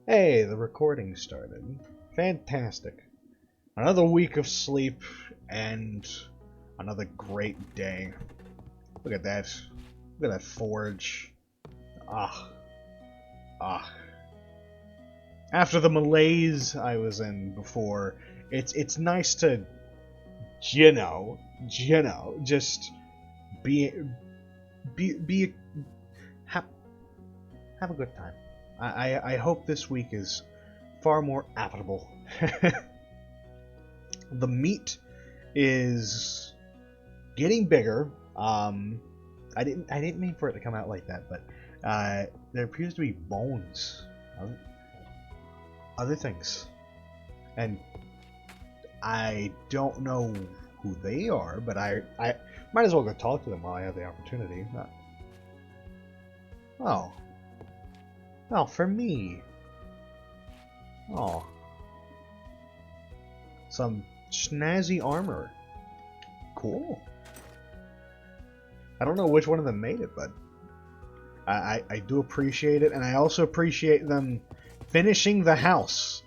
Hey, the recording started. Fantastic. Another week of sleep and another great day. Look at that. Look at that forge. Ah. Ah. After the malaise I was in before, it's nice to, just be, be, have, have a good time. I hope this week is far more applicable. The meat is getting bigger. I didn't mean for it to come out like that, but there appears to be bones, other things, and I don't know who they are, but I might as well go talk to them while I have the opportunity. Oh, well, for me. Oh, some snazzy armor. Cool. I don't know which one of them made it, but I do appreciate it, and I also appreciate them finishing the house.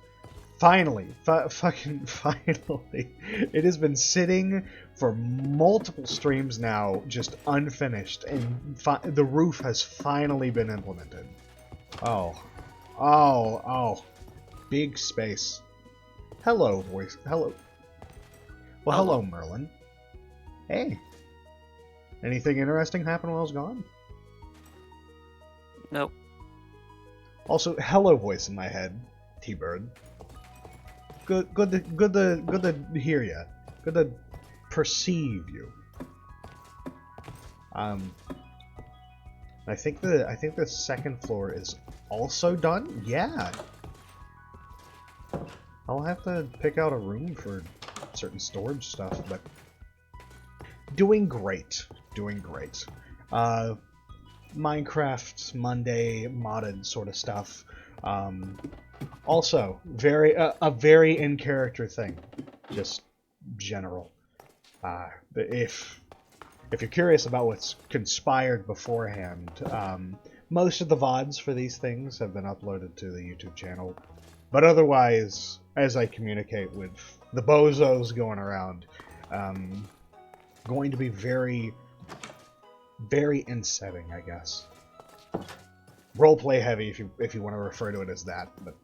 Finally. Fucking finally. It has been sitting for multiple streams now, just unfinished, and the roof has finally been implemented. Oh. Oh, oh. Big space. Hello, voice. Hello. Well, hello, Merlin. Hey. Anything interesting happen while I was gone? Nope. Also, hello, voice in my head, T-Bird. Good to hear you. Good to perceive you. I think the second floor is also done. Yeah. I'll have to pick out a room for certain storage stuff, but doing great. Doing great. Minecraft Monday modded sort of stuff. Also, a very in character thing, just general. If you're curious about what's conspired beforehand, most of the Vods for these things have been uploaded to the YouTube channel, but otherwise, as I communicate with the bozos going around, going to be very, very in-setting, I guess. Roleplay heavy, if you want to refer to it as that, but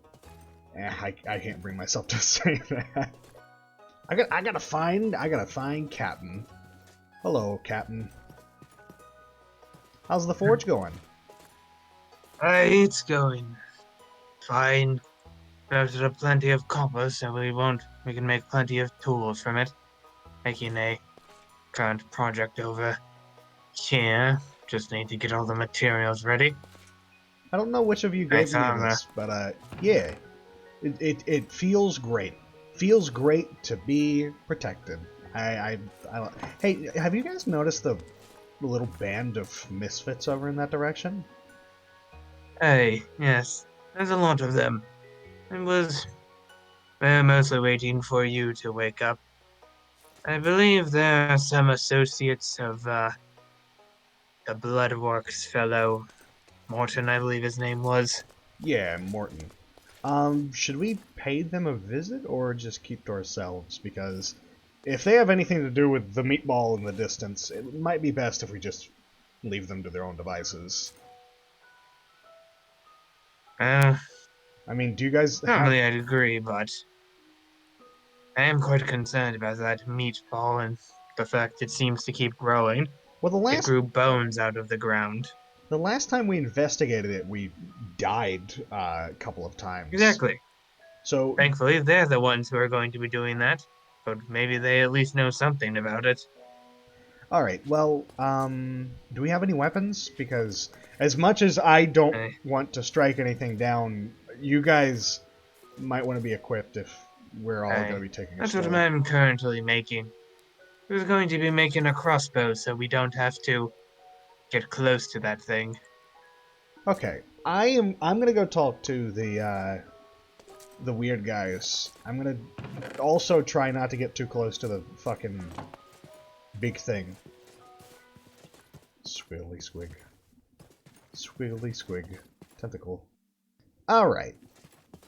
I can't bring myself to say that. I gotta find Captain. Hello, Captain. How's the forge going? It's going fine. Crafted up plenty of copper, so we can make plenty of tools from it. Making a current project over here. Just need to get all the materials ready. I don't know which of you gave Nice me armor. this, but yeah, it feels great. Feels great to be protected. Hey, have you guys noticed the little band of misfits over in that direction? Hey, yes, there's a lot of them. They're mostly waiting for you to wake up. I believe there are some associates of, the Bloodworks fellow, Morton, I believe his name was. Yeah, Morton. Should we pay them a visit or just keep to ourselves? Because if they have anything to do with the meatball in the distance, it might be best if we just leave them to their own devices. Uh, I mean, do you guys have... Normally I'd agree, but I am quite concerned about that meatball and the fact it seems to keep growing. Well, It grew bones out of the ground. the last time we investigated it, we died a couple of times. Exactly. So, Thankfully, they're the ones who are going to be doing that, but maybe they at least know something about it. alright, well, do we have any weapons? Because as much as I don't Eh, want to strike anything down, you guys might want to be equipped if we're all going to be taking a That's what stroll. I'm currently making. We're going to be making a crossbow so we don't have to get close to that thing. Okay, I'm gonna go talk to the weird guys. I'm gonna also try not to get too close to the fucking big thing. Squiggly squig. Squiggly squig. Tentacle. Alright.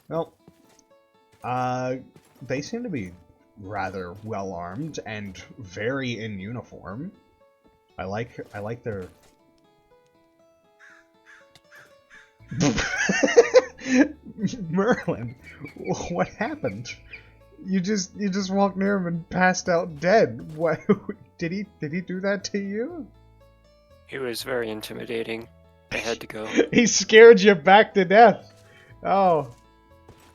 Well, they seem to be rather well armed and very in uniform. I like their Merlin, what happened? You just walked near him and passed out dead. What did he do that to you? He was very intimidating. I had to go. He scared you back to death. Oh,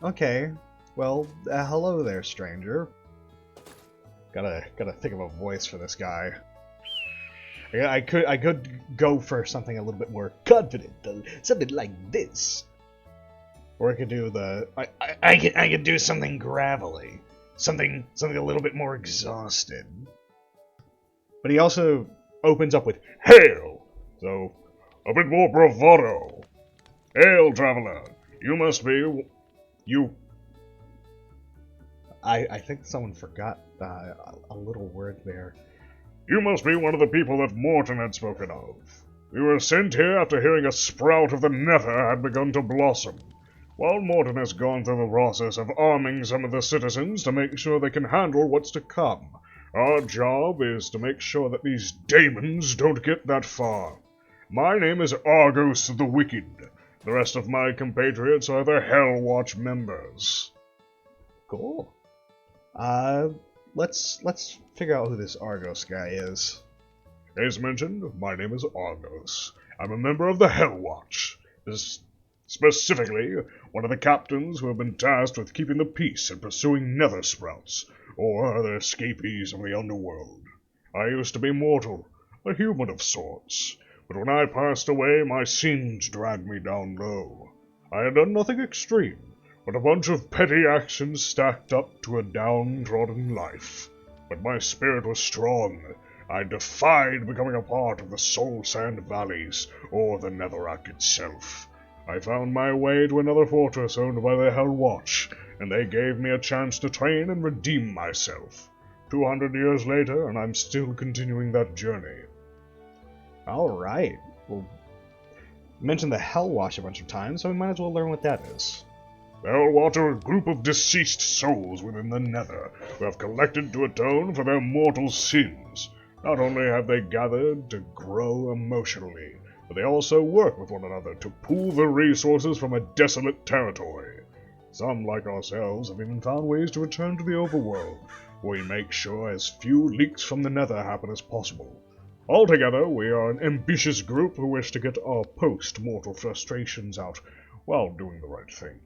okay. Well, hello there, stranger. Gotta think of a voice for this guy. I could go for something a little bit more confident, something like this, or I could do the I could do something gravelly, something a little bit more exhausted. But he also opens up with hail, so a bit more bravado. Hail, traveler, you must be you. I think someone forgot a little word there. You must be one of the people that Morton had spoken of. We were sent here after hearing a sprout of the Nether had begun to blossom. While Morton has gone through the process of arming some of the citizens to make sure they can handle what's to come, our job is to make sure that these daemons don't get that far. My name is Argos the Wicked. The rest of my compatriots are the Hell Watch members. Cool. Let's figure out who this Argos guy is. As mentioned, my name is Argos. I'm a member of the Hell Watch. Specifically, one of the captains who have been tasked with keeping the peace and pursuing nether sprouts, or other escapees of the underworld. I used to be mortal, a human of sorts, but when I passed away, my sins dragged me down low. I had done nothing extreme, but a bunch of petty actions stacked up to a downtrodden life. But my spirit was strong. I defied becoming a part of the Soul Sand Valleys, or the Netherrack itself. I found my way to another fortress owned by the Hell Watch, and they gave me a chance to train and redeem myself. 200 years later, and I'm still continuing that journey. Alright. Well, you mentioned the Hell Watch a bunch of times, so we might as well learn what that is. The Hell Watch are a group of deceased souls within the Nether, who have collected to atone for their mortal sins. Not only have they gathered to grow emotionally, but they also work with one another to pool the resources from a desolate territory. Some, like ourselves, have even found ways to return to the overworld, where we make sure as few leaks from the Nether happen as possible. Altogether, we are an ambitious group who wish to get our post-mortal frustrations out while doing the right thing.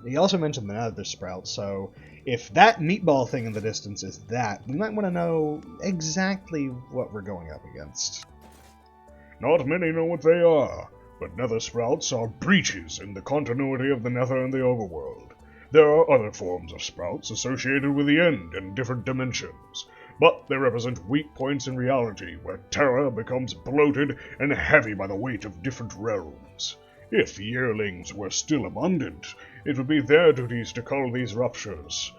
He also mentioned the Nether Sprout, so if that meatball thing in the distance is that, we might want to know exactly what we're going up against. Not many know what they are, but Nether Sprouts are breaches in the continuity of the Nether and the Overworld. There are other forms of sprouts associated with the End in different dimensions, but they represent weak points in reality where terror becomes bloated and heavy by the weight of different realms. If yearlings were still abundant, it would be their duties to cull these ruptures,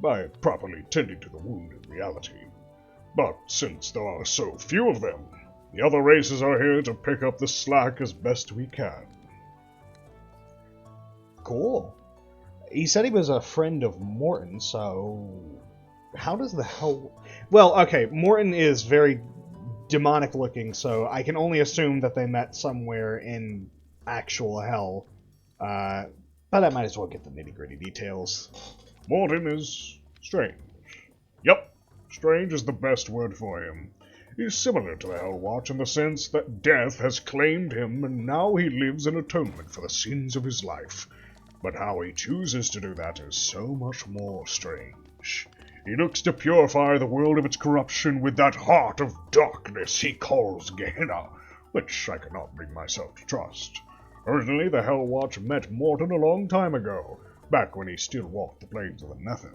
by properly tending to the wound in reality. But since there are so few of them, the other races are here to pick up the slack as best we can. Cool. He said he was a friend of Morton, so how does the hell... Well, okay, Morton is very demonic looking, so I can only assume that they met somewhere in actual hell. But I might as well get the nitty-gritty details. Morton is strange. Yep, strange is the best word for him. He's similar to the Hell Watch in the sense that death has claimed him and now he lives in atonement for the sins of his life. But how he chooses to do that is so much more strange. He looks to purify the world of its corruption with that heart of darkness he calls Gehenna, which I cannot bring myself to trust. Originally, the Hell Watch met Morton a long time ago, back when he still walked the plains of the Nether.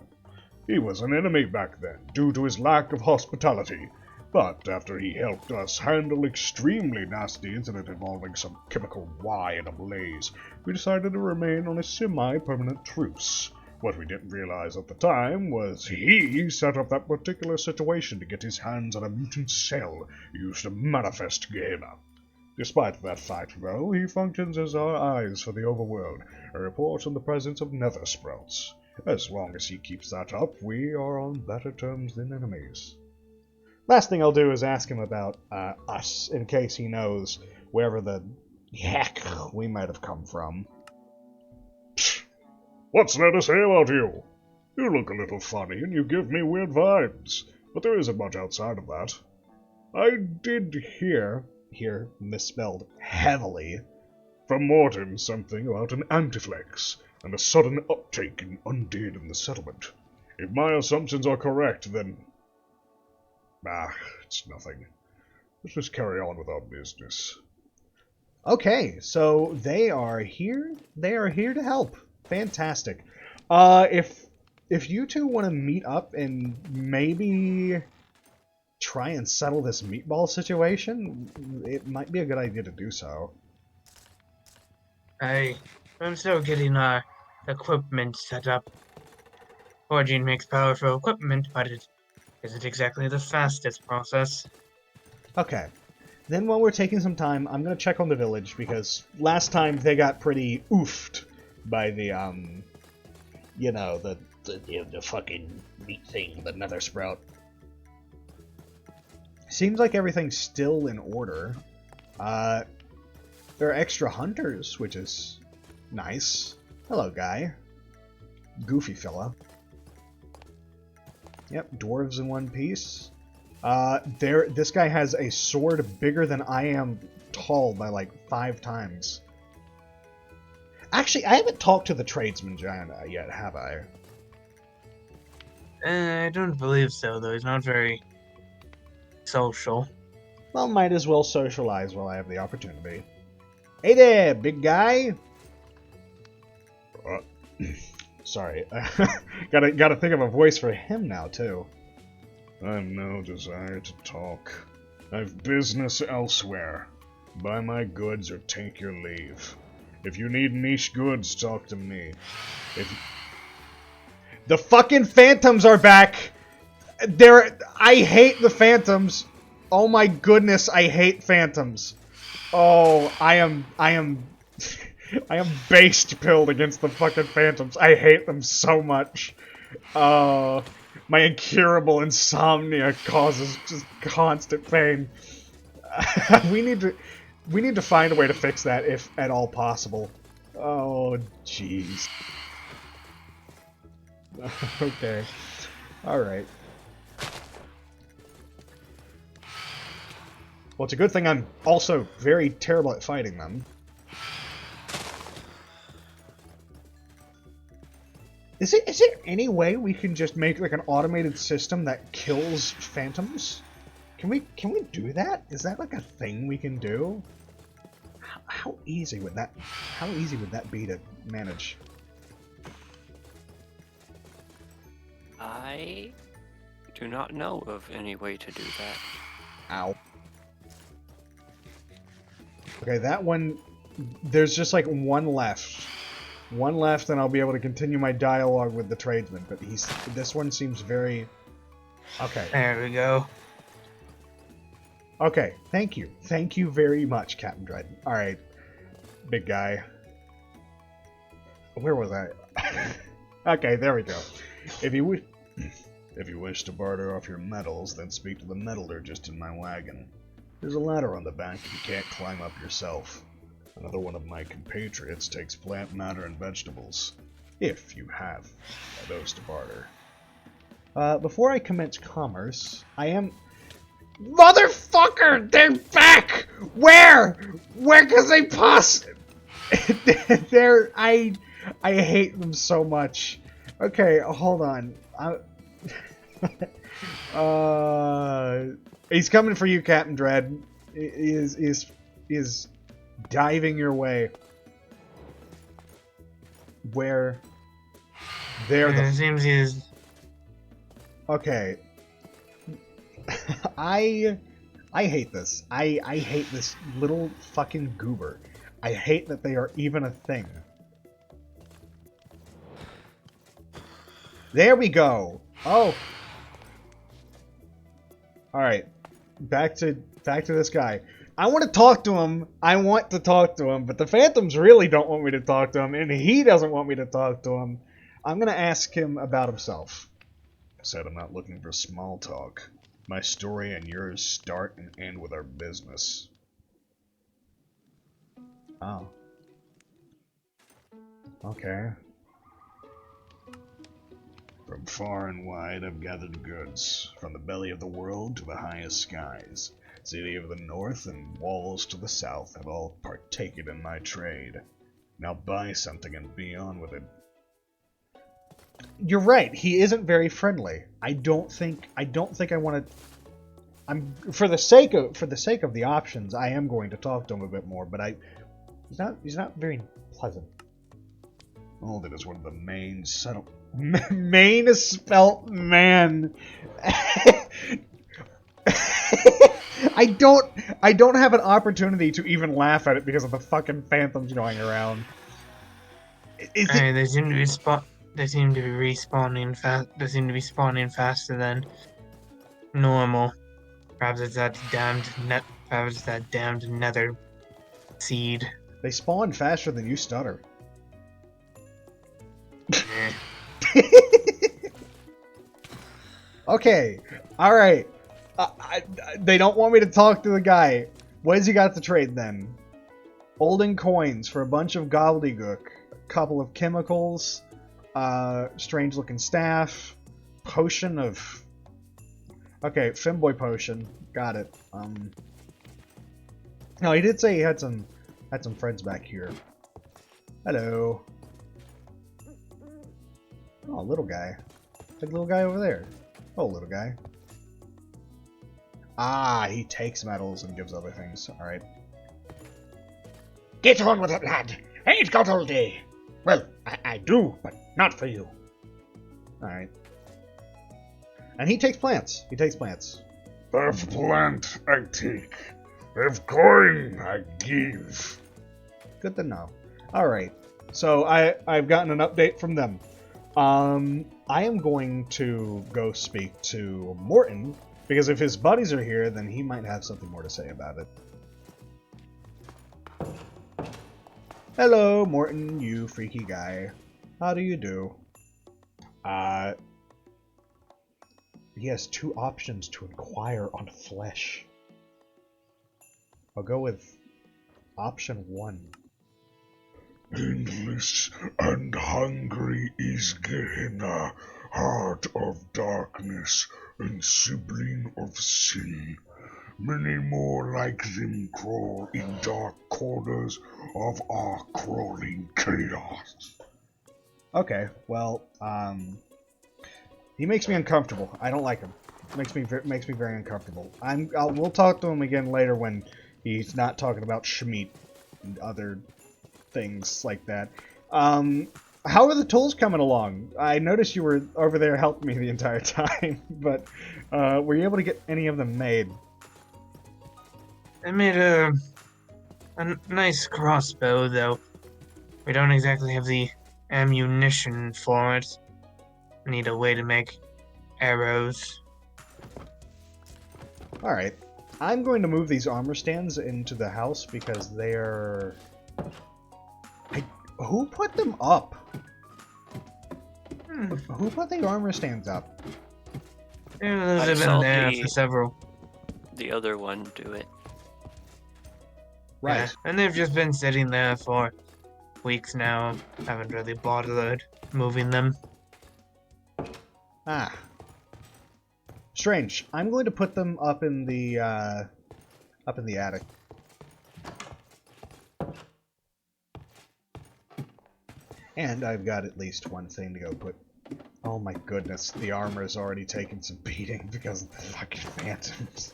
He was an enemy back then, due to his lack of hospitality, but after he helped us handle extremely nasty incident involving some chemical Y in a blaze, we decided to remain on a semi-permanent truce. What we didn't realize at the time was he set up that particular situation to get his hands on a mutant cell used to manifest Gehenna. Despite that fact, though, he functions as our eyes for the overworld and reports on the presence of nether sprouts. As long as he keeps that up, we are on better terms than enemies. Last thing I'll do is ask him about us, in case he knows wherever the heck we might have come from. What's there to say about you? You look a little funny and you give me weird vibes, but there isn't much outside of that. I did hear misspelled heavily, from Morton something about an antiflex and a sudden uptake in undead in the settlement. If my assumptions are correct, then... it's nothing. Let's just carry on with our business. Okay, so they are here. They are here to help. Fantastic. If you two want to meet up and maybe try and settle this meatball situation, it might be a good idea to do so. I'm still getting our equipment set up. Forging makes powerful equipment, but it isn't exactly the fastest process. Okay. Then while we're taking some time, I'm going to check on the village, because last time they got pretty oofed by the, the fucking meat thing, the nether sprout. Seems like everything's still in order. There are extra hunters, which is nice. Hello, guy. Goofy fella. Yep, dwarves in one piece. This guy has a sword bigger than I am tall by like 5 times. Actually, I haven't talked to the tradesman giant yet, have I? I don't believe so, though. He's not very social. Well, might as well socialize while I have the opportunity. Hey there, big guy! Sorry. gotta think of a voice for him now, too. I've no desire to talk. I've business elsewhere. Buy my goods or take your leave. If you need niche goods, talk to me. The fucking phantoms are back! I hate the phantoms! Oh my goodness, I hate phantoms. Oh, I am based pilled against the fucking phantoms. I hate them so much. My incurable insomnia causes just constant pain. we need to find a way to fix that if at all possible. Oh, jeez. Okay. Alright. Well, it's a good thing I'm also very terrible at fighting them. Is there any way we can just make like an automated system that kills phantoms? Can we do that? Is that like a thing we can do? How easy would that be to manage? I do not know of any way to do that. Ow. Okay, that one, there's just like one left. One left and I'll be able to continue my dialogue with the tradesman, but this one seems very... Okay. There we go. Okay, thank you. Thank you very much, Captain Dryden. Alright, big guy. Where was I? Okay, there we go. If you wish to barter off your metals, then speak to the metallurgist in my wagon. There's a ladder on the back if you can't climb up yourself. Another one of my compatriots takes plant matter and vegetables, if you have those to barter. Before I commence commerce, I am... Motherfucker! They're back! Where? Where can they possibly... I hate them so much. Okay, hold on. He's coming for you, Captain Dread. Is diving your way. Where? There. It seems he's... Okay. I hate this. I hate this little fucking goober. I hate that they are even a thing. There we go. Oh. All right. Back to this guy. I want to talk to him. I want to talk to him, but the Phantoms really don't want me to talk to him, and he doesn't want me to talk to him. I'm going to ask him about himself. I said I'm not looking for small talk. My story and yours start and end with our business. Oh. Okay. From far and wide I've gathered goods, from the belly of the world to the highest skies. City of the north and walls to the south have all partaken in my trade. Now buy something and be on with it. You're right, he isn't very friendly. I don't think I want to. I'm for the sake of the options, I am going to talk to him a bit more, but he's not very pleasant. Oh, that is one of the main subtle. Main is spelt man. I don't have an opportunity to even laugh at it because of the fucking phantoms going around. They seem to be respawning fast. They seem to be spawning faster than normal. Perhaps it's that damned nether seed. They spawn faster than you stutter. Eh. Okay, alright. They don't want me to talk to the guy. What has he got to trade then? Olden coins for a bunch of gobbledygook, a couple of chemicals, strange looking staff, potion of... Okay, femboy potion. Got it. No, he did say he had some friends back here. Hello. Oh, little guy. Big little guy over there. Oh, little guy. Ah, he takes metals and gives other things. Alright. Get on with it, lad. I ain't got all day. Well, I do, but not for you. Alright. And he takes plants. He takes plants. Of plant I take. Of coin I give. Good to know. Alright. So I've gotten an update from them. I am going to go speak to Morton, because if his buddies are here, then he might have something more to say about it. Hello, Morton, you freaky guy. How do you do? He has two options to inquire on flesh. I'll go with option 1. Endless and hungry is Gehenna, heart of darkness and sibling of sin. Many more like them crawl in dark corners of our crawling chaos. Okay, well, he makes me uncomfortable. I don't like him. Makes me very uncomfortable. We'll talk to him again later when he's not talking about Schmeat and other things like that. How are the tools coming along? I noticed you were over there helping me the entire time, but were you able to get any of them made? I made a nice crossbow, though. We don't exactly have the ammunition for it. I need a way to make arrows. Alright. I'm going to move these armor stands into the house because they're... Who put them up? Who put the armor stands up? Yeah, they've saw been there for several. The other one do it. Right. Yeah, and they've just been sitting there for weeks now. Haven't really bothered moving them. Ah. Strange. I'm going to put them up in the attic. And I've got at least one thing to go put. Oh my goodness, the armor's already taken some beating because of the fucking phantoms.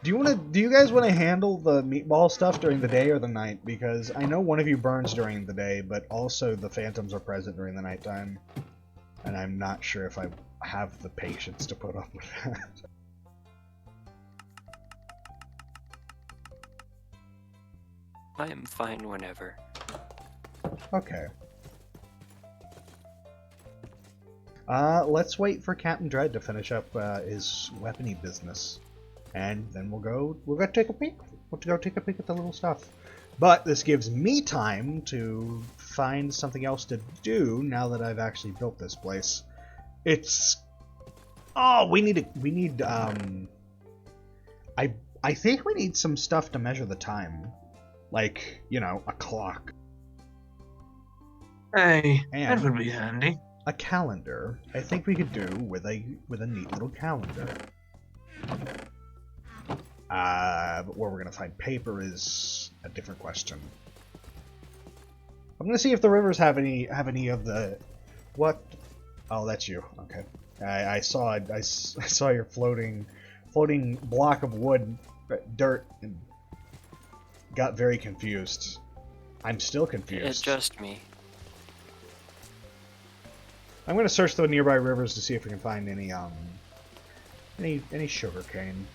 Do you guys want to handle the meatball stuff during the day or the night? Because I know one of you burns during the day, but also the phantoms are present during the nighttime. And I'm not sure if I have the patience to put up with that. I am fine whenever. Okay. Let's wait for Captain Dread to finish up his weapony business. and then we'll go take a peek. We'll go take a peek at the little stuff. But this gives me time to find something else to do now that I've actually built this place. It's we need I think we need some stuff to measure the time. Like, you know, a clock. Hey, that And would be handy. a calendar. I think we could do with a neat little calendar. But where we're gonna find paper is a different question. I'm gonna see if the rivers have any of the what? Oh, that's you. Okay, I saw your floating block of wood, dirt, and got very confused. I'm still confused. It's just me. I'm gonna search the nearby rivers to see if we can find any sugar cane.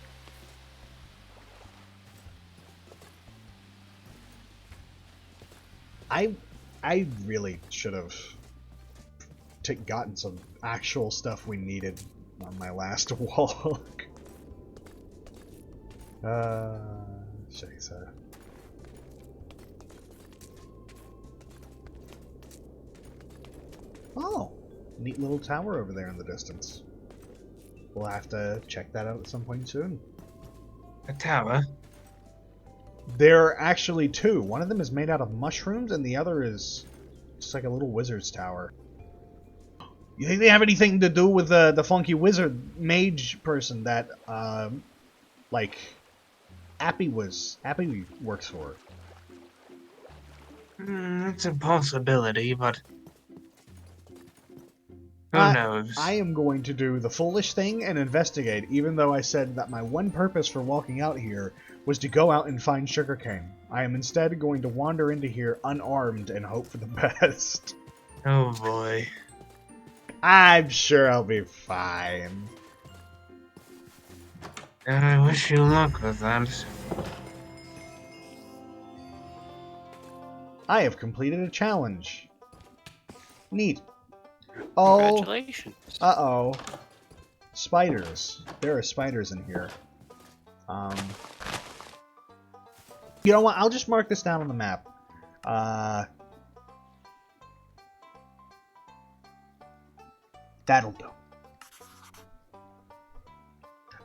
I really should have gotten some actual stuff we needed on my last walk. Shakes that. Oh, neat little tower over there in the distance. We'll have to check that out at some point soon. A tower? There are actually two. One of them is made out of mushrooms, and the other is just like a little wizard's tower. You think they have anything to do with the funky wizard mage person that, like, Appy works for? It's a possibility, but who knows? I am going to do the foolish thing and investigate, even though I said that my one purpose for walking out here was to go out and find sugarcane. I am instead going to wander into here unarmed and hope for the best. Oh boy. I'm sure I'll be fine. I wish you luck with that. I have completed a challenge. Neat. Oh, Congratulations. uh-oh. Spiders. There are spiders in here. You know what? I'll just mark this down on the map. That'll do.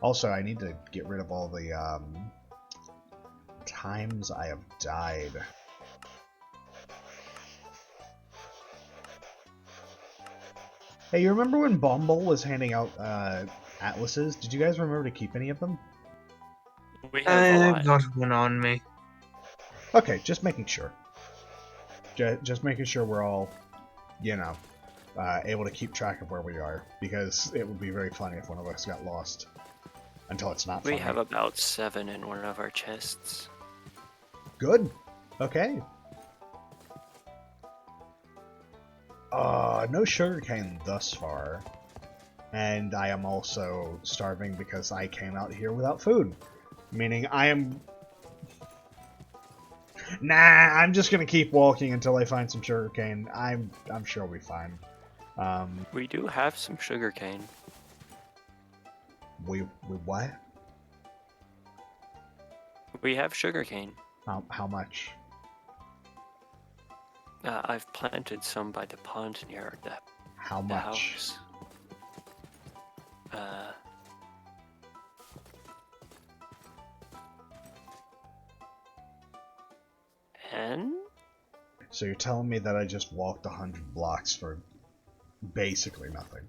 Also, I need to get rid of all the times I have died. Hey, you remember when Bumble was handing out atlases? Did you guys remember to keep any of them? We have a I lot. got one on me. Okay, just making sure. Just making sure we're all, you know, able to keep track of where we are, because it would be very funny if one of us got lost. Until it's not funny. We have about 7 in one of our chests. Good. Okay. No sugarcane thus far. And I am also starving because I came out here without food. Meaning I am... Nah, I'm just gonna keep walking until I find some sugarcane. I'm sure we'll be fine. We do have some sugarcane. We what? We have sugarcane. How much? I've planted some by the pond near How the much? house. 10? So you're telling me that I just walked 100 blocks for basically nothing?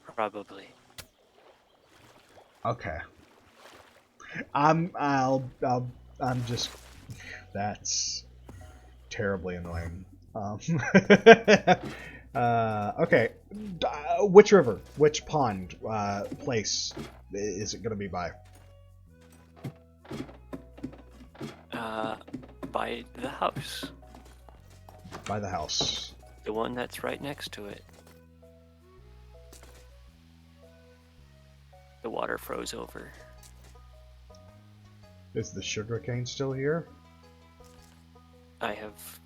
Probably. Okay. I'm just... That's terribly annoying. Okay. Which river? Which pond? Place is it gonna be by? By the house. By the house. The one that's right next to it. The water froze over. Is the sugarcane still here? I have...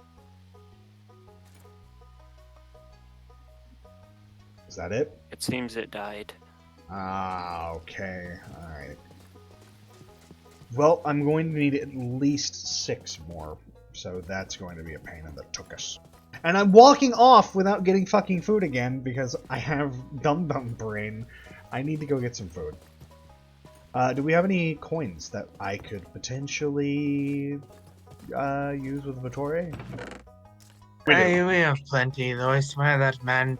Is that it? It seems it died. Ah, okay. Alright. Well, I'm going to need at least 6 more, so that's going to be a pain in the tuchus. And I'm walking off without getting fucking food again because I have dum-dum brain. I need to go get some food. Do we have any coins that I could potentially use with Vittori? We do. Hey, we have plenty, though. I swear that man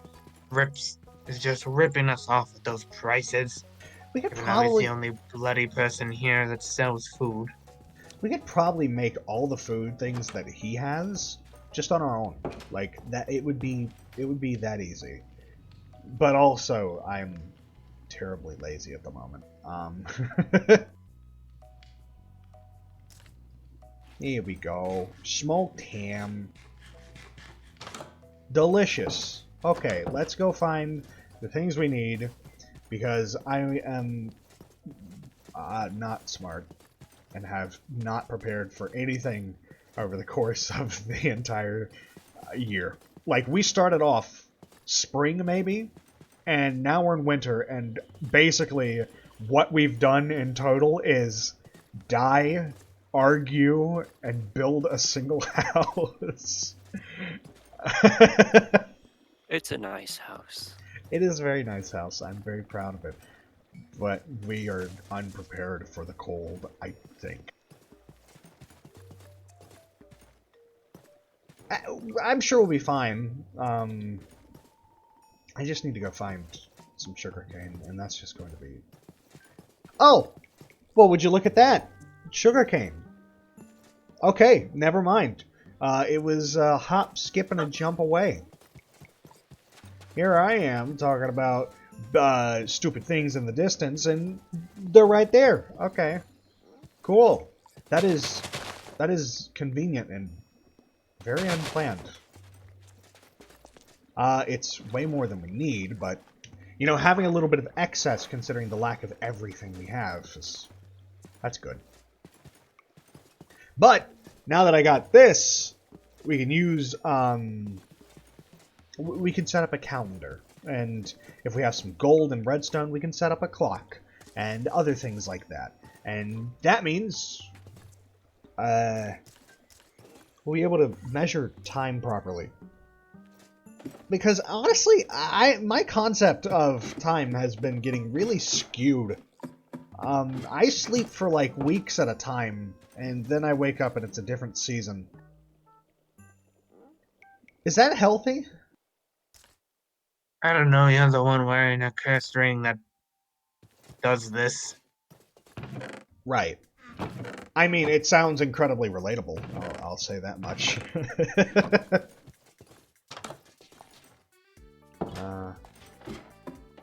is just ripping us off with those prices. We could Even though he's the probably only bloody person here that sells food. make all the food things that he has just on our own. Like that, it would be that easy. But also, I'm terribly lazy at the moment. Here we go. Smoked ham. Delicious. Okay, let's go find the things we need because I am not smart and have not prepared for anything over the course of the entire year. Like, we started off spring, maybe, and now we're in winter, and basically what we've done in total is die, argue, and build a single house. It's a nice house. It is a very nice house. I'm very proud of it. But we are unprepared for the cold, I think. I'm sure we'll be fine. I just need to go find some sugarcane, and that's just going to be... Oh! Well, would you look at that? Sugarcane. Okay, never mind. It was a hop, skip, and a jump away. Here I am talking about stupid things in the distance, and they're right there. Okay, cool. That is convenient and very unplanned. It's way more than we need, but you know, having a little bit of excess considering the lack of everything we have that's good. But now that I got this, we can use we can set up a calendar, and if we have some gold and redstone, we can set up a clock and other things like that. And that means we'll be able to measure time properly. Because honestly, my concept of time has been getting really skewed. I sleep for like weeks at a time, and then I wake up and it's a different season. Is that healthy? I don't know, you're the one wearing a cursed ring that does this. Right. I mean, it sounds incredibly relatable. I'll say that much.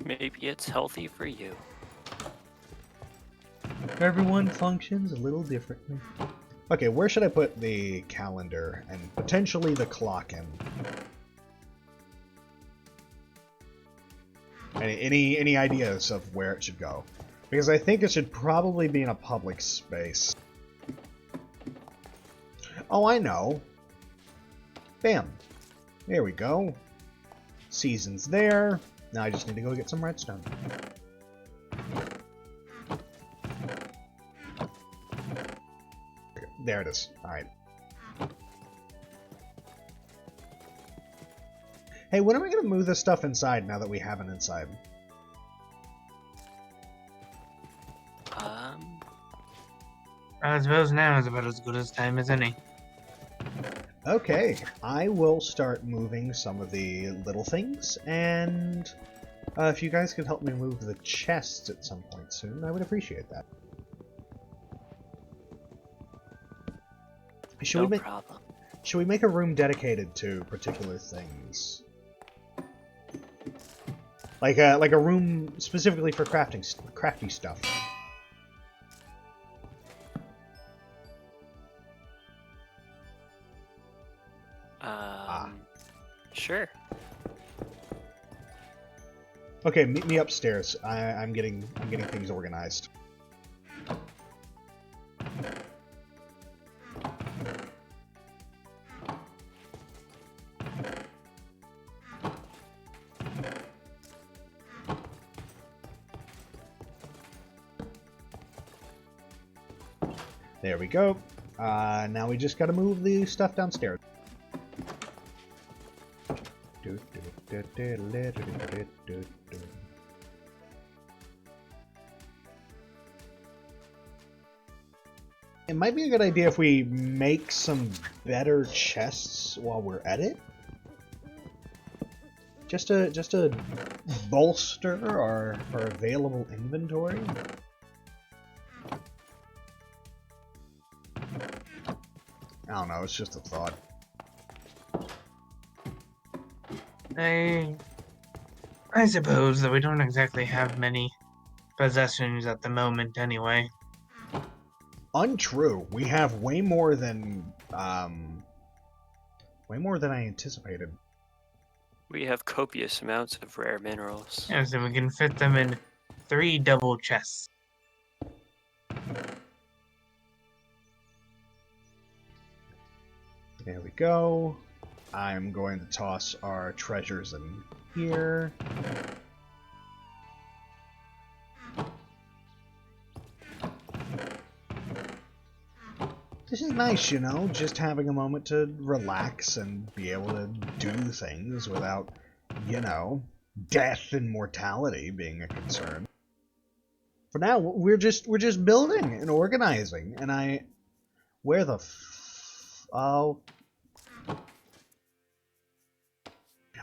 Maybe it's healthy for you. Everyone functions a little differently. Okay, where should I put the calendar and potentially the clock in? Any ideas of where it should go? Because I think it should probably be in a public space. Oh, I know. Bam. There we go. Season's there. Now I just need to go get some redstone. There it is. Alright. Hey, when are we going to move this stuff inside now that we have it inside? I suppose now is about as good as time as any. Okay, I will start moving some of the little things, and if you guys could help me move the chests at some point soon, I would appreciate that. No problem. Should we make a room dedicated to particular things? Like a room specifically for crafty stuff. Sure. Okay, meet me upstairs. I'm getting things organized. There we go. Now we just gotta move the stuff downstairs. It might be a good idea if we make some better chests while we're at it. Just to bolster our available inventory. I don't know, it's just a thought. I suppose that we don't exactly have many possessions at the moment anyway. Untrue. We have way more than I anticipated. We have copious amounts of rare minerals. Yeah, so we can fit them in 3 double chests. There we go. I'm going to toss our treasures in here. This is nice, you know, just having a moment to relax and be able to do things without, you know, death and mortality being a concern. For now, we're just building and organizing, and where the oh,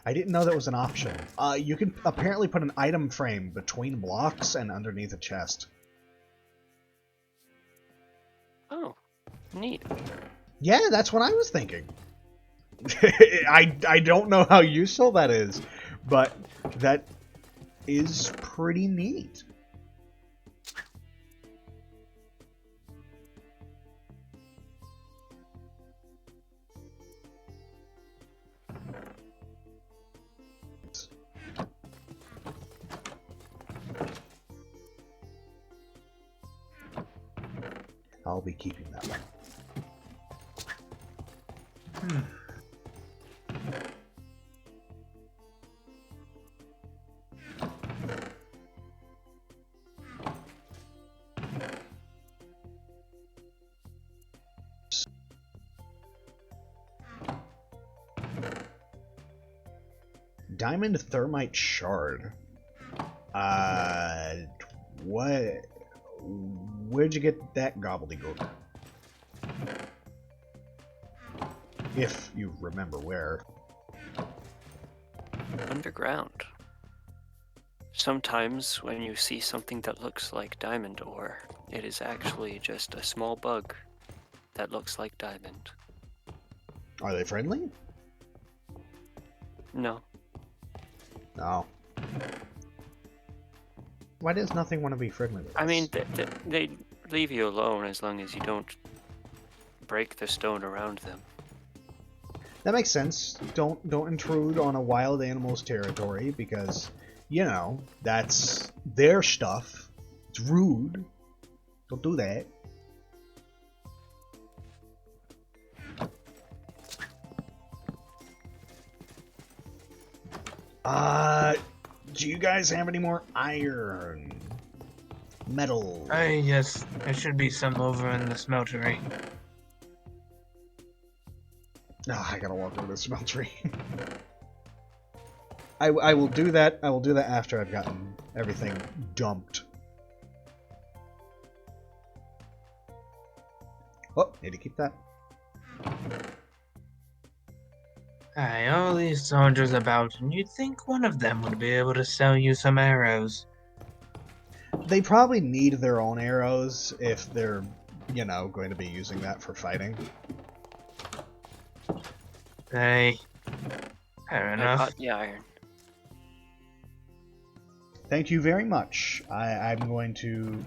I didn't know that was an option. You can apparently put an item frame between blocks and underneath a chest. Oh, neat. Yeah, that's what I was thinking. I don't know how useful that is, but that is pretty neat. I'll be keeping that one. Diamond thermite shard. What? Where'd you get that gobbledygook? If you remember where. Underground. Sometimes when you see something that looks like diamond ore, it is actually just a small bug that looks like diamond. Are they friendly? No. No. Why does nothing want to be friendly with us? I mean, they leave you alone as long as you don't break the stone around them. That makes sense. Don't intrude on a wild animal's territory because, you know, that's their stuff. It's rude. Don't do that. Do you guys have any more iron? Metal? Yes, there should be some over in the smeltery. Oh, I gotta walk over to the smeltery. I will do that. I will do that after I've gotten everything dumped. Oh, need to keep that. Aye, all these soldiers about, and you'd think one of them would be able to sell you some arrows. They probably need their own arrows if they're, you know, going to be using that for fighting. Hey, fair I enough. bought the iron. Thank you very much. I'm going to...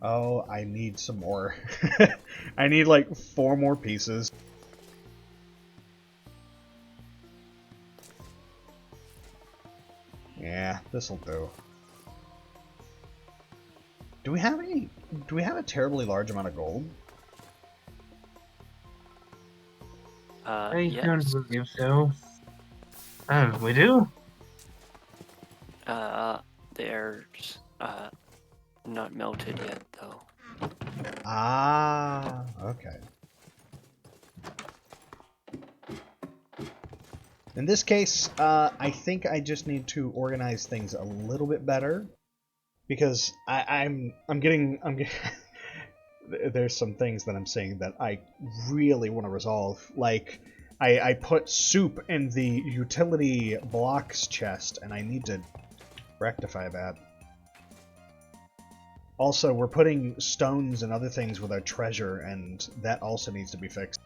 Oh, I need some more. I need like 4 more pieces. Yeah, this'll do. Do we have a terribly large amount of gold? I Yes. don't believe so. We do? They're not melted yet, though. Ah, okay. In this case, I think I just need to organize things a little bit better, because I'm getting there's some things that I'm saying that I really want to resolve. Like, I put soup in the utility blocks chest, and I need to rectify that. Also, we're putting stones and other things with our treasure, and that also needs to be fixed.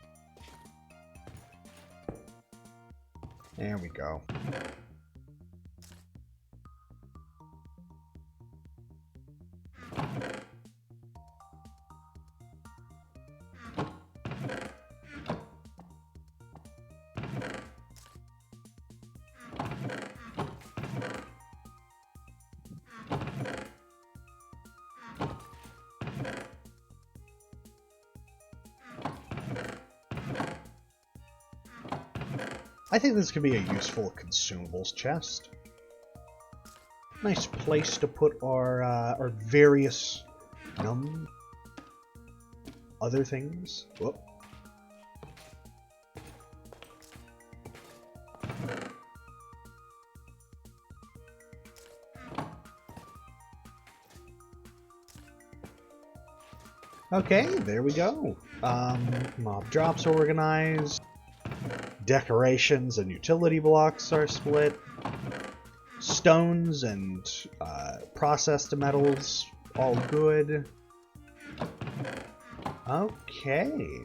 There we go. I think this could be a useful consumables chest. Nice place to put our various other things. Whoop. Okay, there we go. Mob drops are organized. Decorations and utility blocks are split. Stones and processed metals, all good. Okay.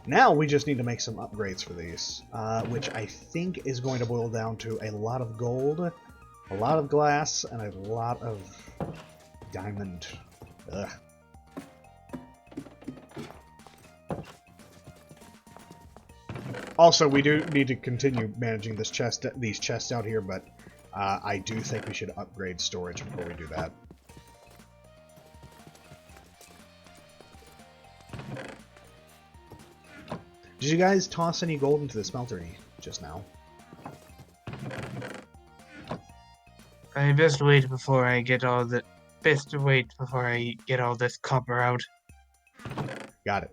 Now we just need to make some upgrades for these, which I think is going to boil down to a lot of gold, a lot of glass, and a lot of diamond. Ugh. Also, we do need to continue managing these chests out here, but I do think we should upgrade storage before we do that. Did you guys toss any gold into the smeltery just now? I best wait before I get all the this copper out. Got it.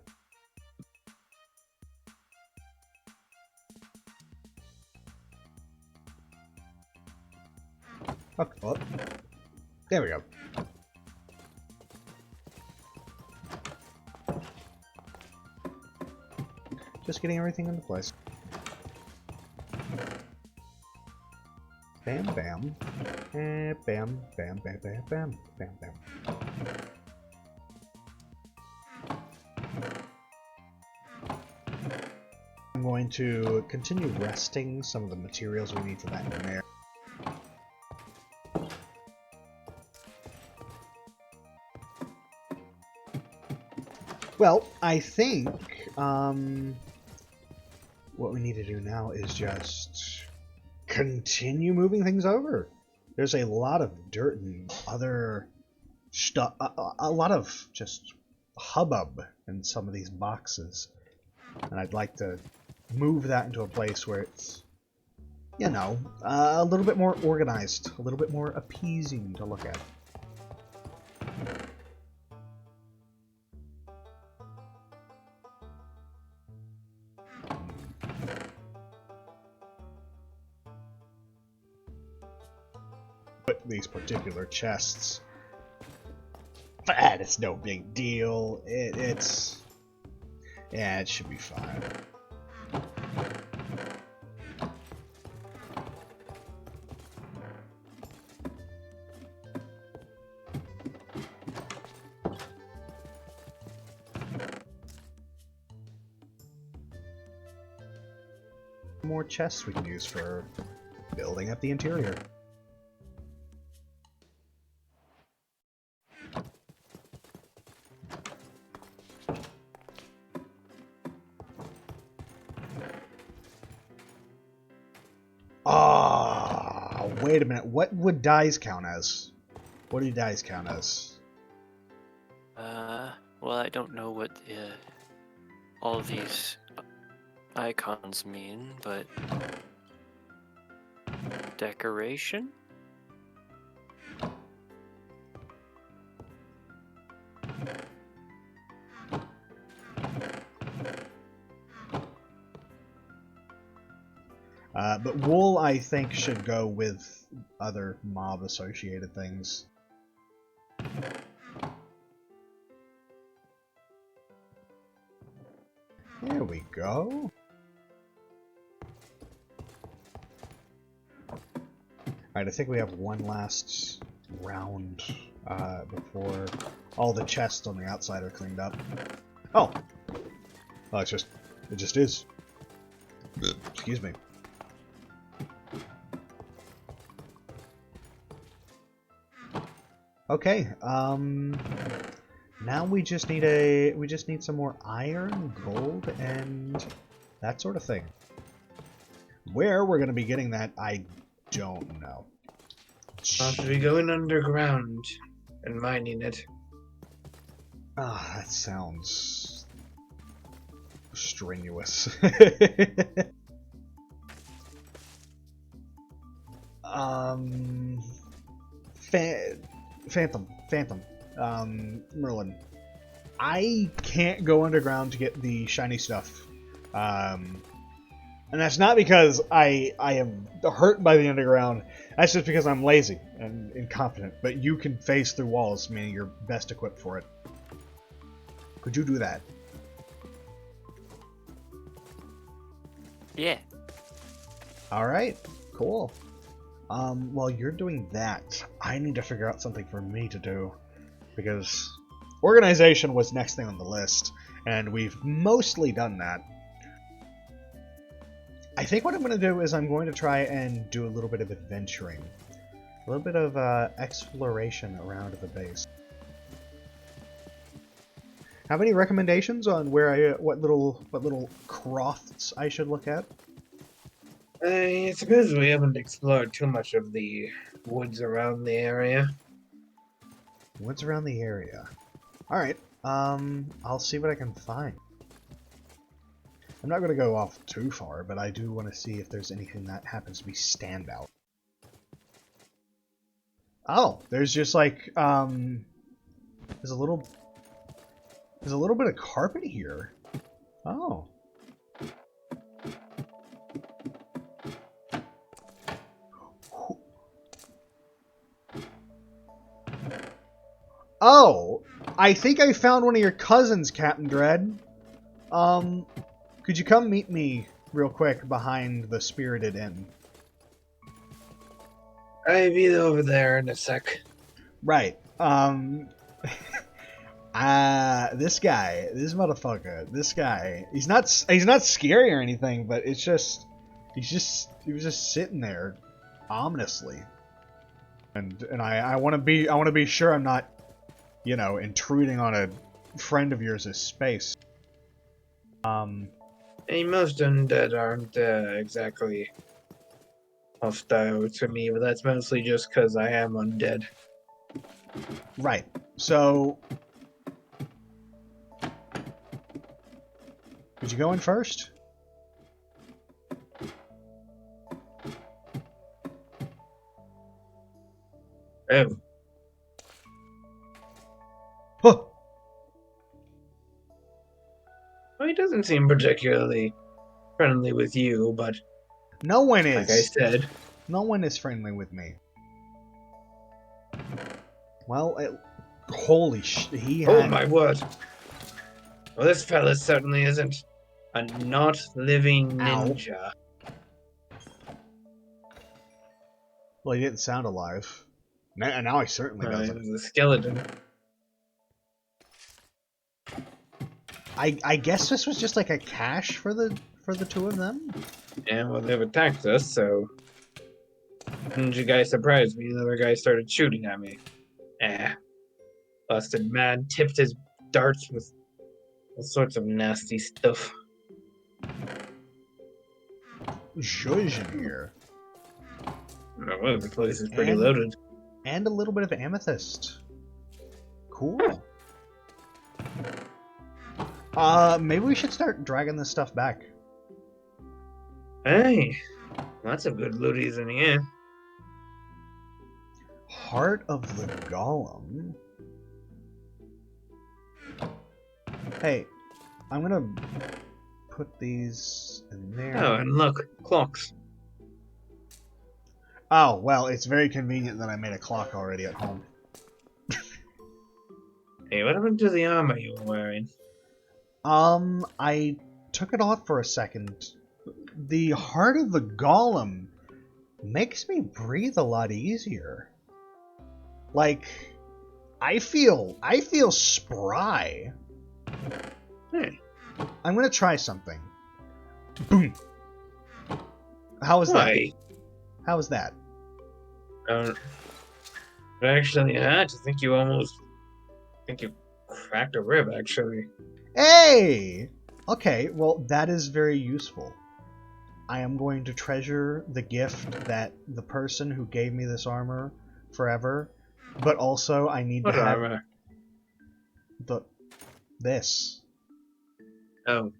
Okay. Oh. There we go. Just getting everything into place. Bam, bam. Bam, bam, bam, bam, bam, bam, bam. I'm going to continue resting some of the materials we need for that in there. Well, I think what we need to do now is just continue moving things over. There's a lot of dirt and other stuff, a lot of just hubbub in some of these boxes. And I'd like to move that into a place where it's, you know, a little bit more organized, a little bit more appeasing to look at. But these particular chests, but it's no big deal. Yeah, it should be fine. More chests we can use for building up the interior. Ah, wait a minute. What would dyes count as? What do dyes count as? Well, I don't know what all of these icons mean, but decoration? But wool, I think, should go with other mob-associated things. There we go. Alright, I think we have one last round before all the chests on the outside are cleaned up. Oh! Well, it just is. Excuse me. Okay, now we just need some more iron, gold, and that sort of thing. Where we're gonna be getting that, I don't know. I'll be going underground and mining it. Ah, that sounds strenuous. Phantom, Merlin. I can't go underground to get the shiny stuff. And that's not because I am hurt by the underground. That's just because I'm lazy and incompetent. But you can phase through walls, meaning you're best equipped for it. Could you do that? Yeah. Alright, cool. While you're doing that, I need to figure out something for me to do. Because organization was next thing on the list, and we've mostly done that. I think what I'm going to do is I'm going to try and do a little bit of adventuring. A little bit of exploration around the base. Have any recommendations on where what little crofts I should look at? I suppose we haven't explored too much of the woods around the area. What's around the area? Alright, I'll see what I can find. I'm not going to go off too far, but I do want to see if there's anything that happens to be standout. Oh, there's just like, there's a little bit of carpet here. Oh. Oh, I think I found one of your cousins, Captain Dread. Could you come meet me real quick behind the Spirited Inn? I'll be over there in a sec. Right. This guy, he's not scary or anything, but it's just, he was just sitting there ominously. And I want to be sure I'm not, you know, intruding on a friend of yours' space. Hey, most undead aren't exactly hostile to me, but that's mostly just because I am undead. Right. So, could you go in first? Oh, Huh. well, he doesn't seem particularly friendly with you, but No one like I is. said, No one is friendly with me. Well, holy he oh had... my word. Well, this fella certainly isn't a not living Ow. ninja. Well, he didn't sound alive. Now he certainly It doesn't. was a skeleton. I guess this was just like a cache for the two of them? Yeah, well, they've attacked us, so. And you guys surprised me. The other guy started shooting at me. Busted man tipped his darts with all sorts of nasty stuff. Zhuzh in here. Well, the place is pretty And- loaded. And a little bit of amethyst. Cool. Maybe we should start dragging this stuff back. Hey, lots of good looties in here. Heart of the Golem. Hey, I'm gonna put these in there. Oh, and look, clocks. Oh, well, it's very convenient that I made a clock already at home. Hey, what happened to the armor you were wearing? I took it off for a second. The heart of the golem makes me breathe a lot easier. Like, I feel spry. Hey, I'm gonna try something. Boom. How was that? why? How was that? But actually, I just think you cracked a rib, actually. Hey! Okay, well, that is very useful. I am going to treasure the gift that the person who gave me this armor forever, but also I need What to have armor? this. Oh,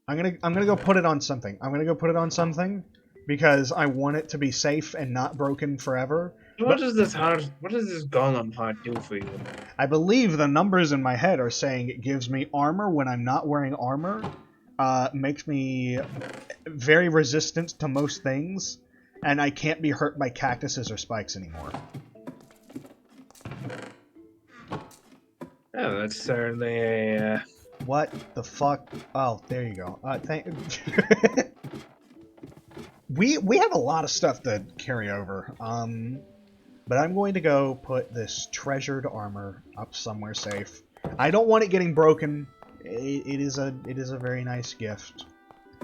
I'm gonna go put it on something. I'm gonna go put it on something because I want it to be safe and not broken forever. what does this golem heart do for you? I believe the numbers in my head are saying it gives me armor when I'm not wearing armor, makes me very resistant to most things, and I can't be hurt by cactuses or spikes anymore. Oh, that's certainly a. What the fuck? Oh, there you go. We have a lot of stuff to carry over. But I'm going to go put this treasured armor up somewhere safe. I don't want it getting broken. It is a very nice gift,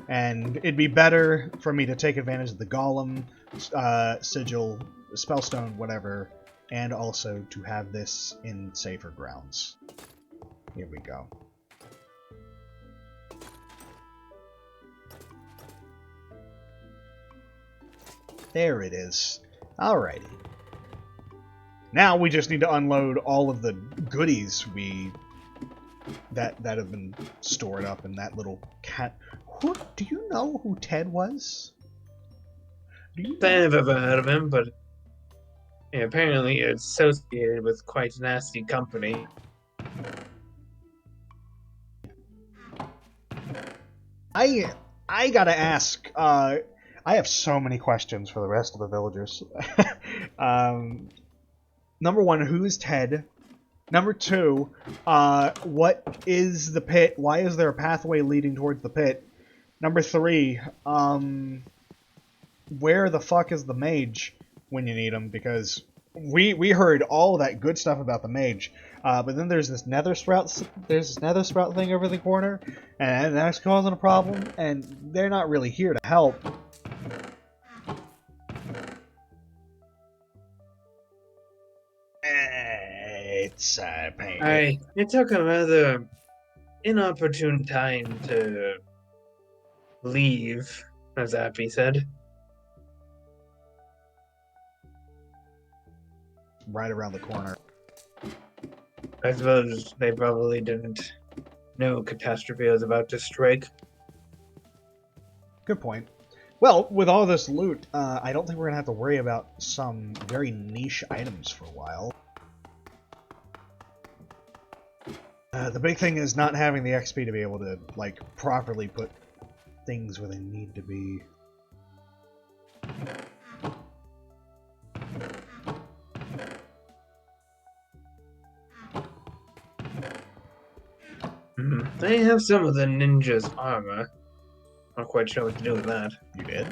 and it'd be better for me to take advantage of the golem, sigil, spellstone, whatever, and also to have this in safer grounds. Here we go. There it is. Alrighty. Now we just need to unload all of the goodies that have been stored up in that little cat. Do you know who Ted was? Do you know? I've ever heard of him, but yeah, apparently it's associated with quite nasty company. I gotta ask. I have so many questions for the rest of the villagers. Number one, who is Ted? Number two, what is the pit? Why is there a pathway leading towards the pit? Number three, where the fuck is the mage when you need him? Because we heard all that good stuff about the mage, but then there's this nether sprout thing over the corner, and that's causing a problem, and they're not really here to help. It's a pain. It took a rather inopportune time to leave, as Appy said. Right around the corner. I suppose they probably didn't know catastrophe was about to strike. Good point. Well, with all this loot, I don't think we're gonna have to worry about some very niche items for a while. The big thing is not having the XP to be able to, like, properly put things where they need to be. They have some of the ninja's armor. Not quite sure what to do with that. You did?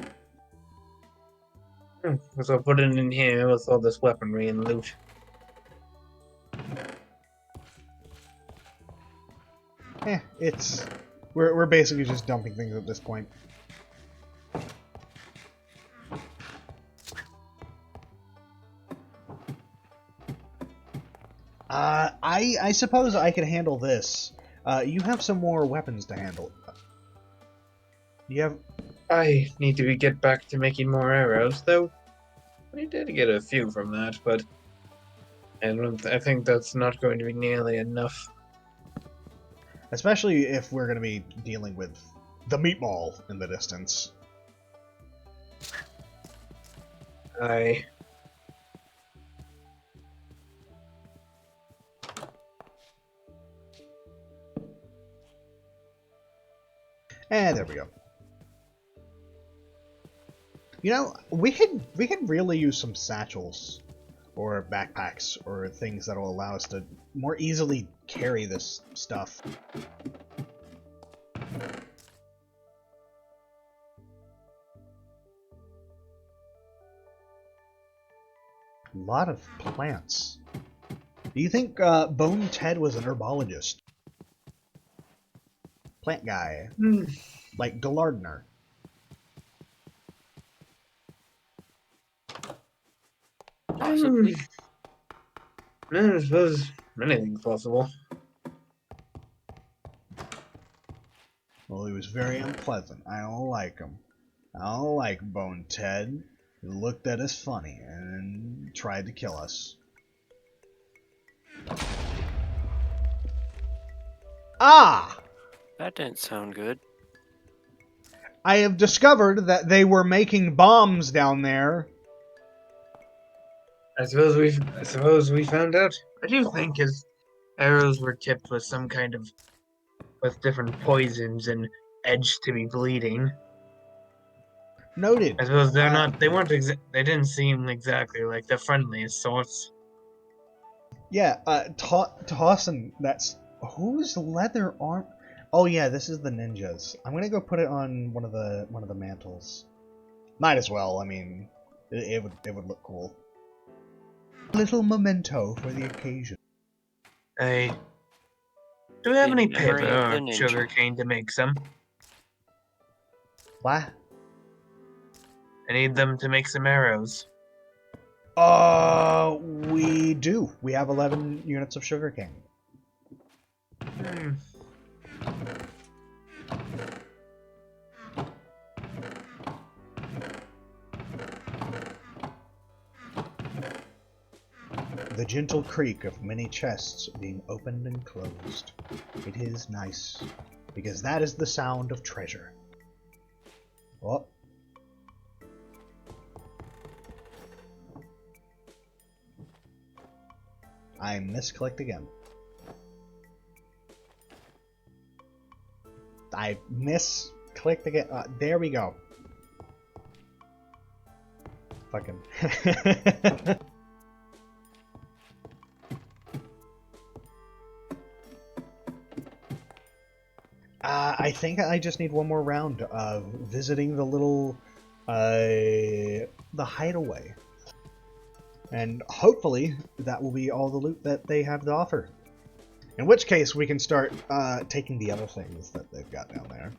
So I'll put it in here with all this weaponry and loot. It's... We're basically just dumping things at this point. I suppose I can handle this. You have some more weapons to handle. You have... I need to get back to making more arrows, though. I did get a few from that, but I think that's not going to be nearly enough. Especially if we're going to be dealing with the meatball in the distance. I... And there we go. You know, we could really use some satchels or backpacks or things that will allow us to more easily carry this stuff. A lot of plants. Do you think Bone Ted was an herbologist? Plant guy. Like Galardner. Possibly. I suppose anything's possible. Well, he was very unpleasant. I don't like him. I don't like Bone Ted. He looked at us funny and tried to kill us. Ah! That didn't sound good. I have discovered that they were making bombs down there. I suppose we found out. I do think his arrows were tipped with some kind of with different poisons and edged to be bleeding. Noted. I suppose they're not. They weren't. They didn't seem exactly like the friendliest sorts. Yeah, Tossin, that's... Whose leather arm... Oh yeah, this is the ninjas. I'm gonna go put it on one of the mantles. Might as well, I mean, it would look cool. Little memento for the occasion. Hey, do we have In any memory paper of the or ninja. sugar cane to make some? What? I need them to make some arrows. We do. We have 11 units of sugarcane. Hmm. The gentle creak of many chests being opened and closed. It is nice, because that is the sound of treasure. Oh. I misclicked again. I misclicked again. There we go. Fucking. I think I just need one more round of visiting the little, the hideaway. And hopefully that will be all the loot that they have to offer. In which case we can start taking the other things that they've got down there.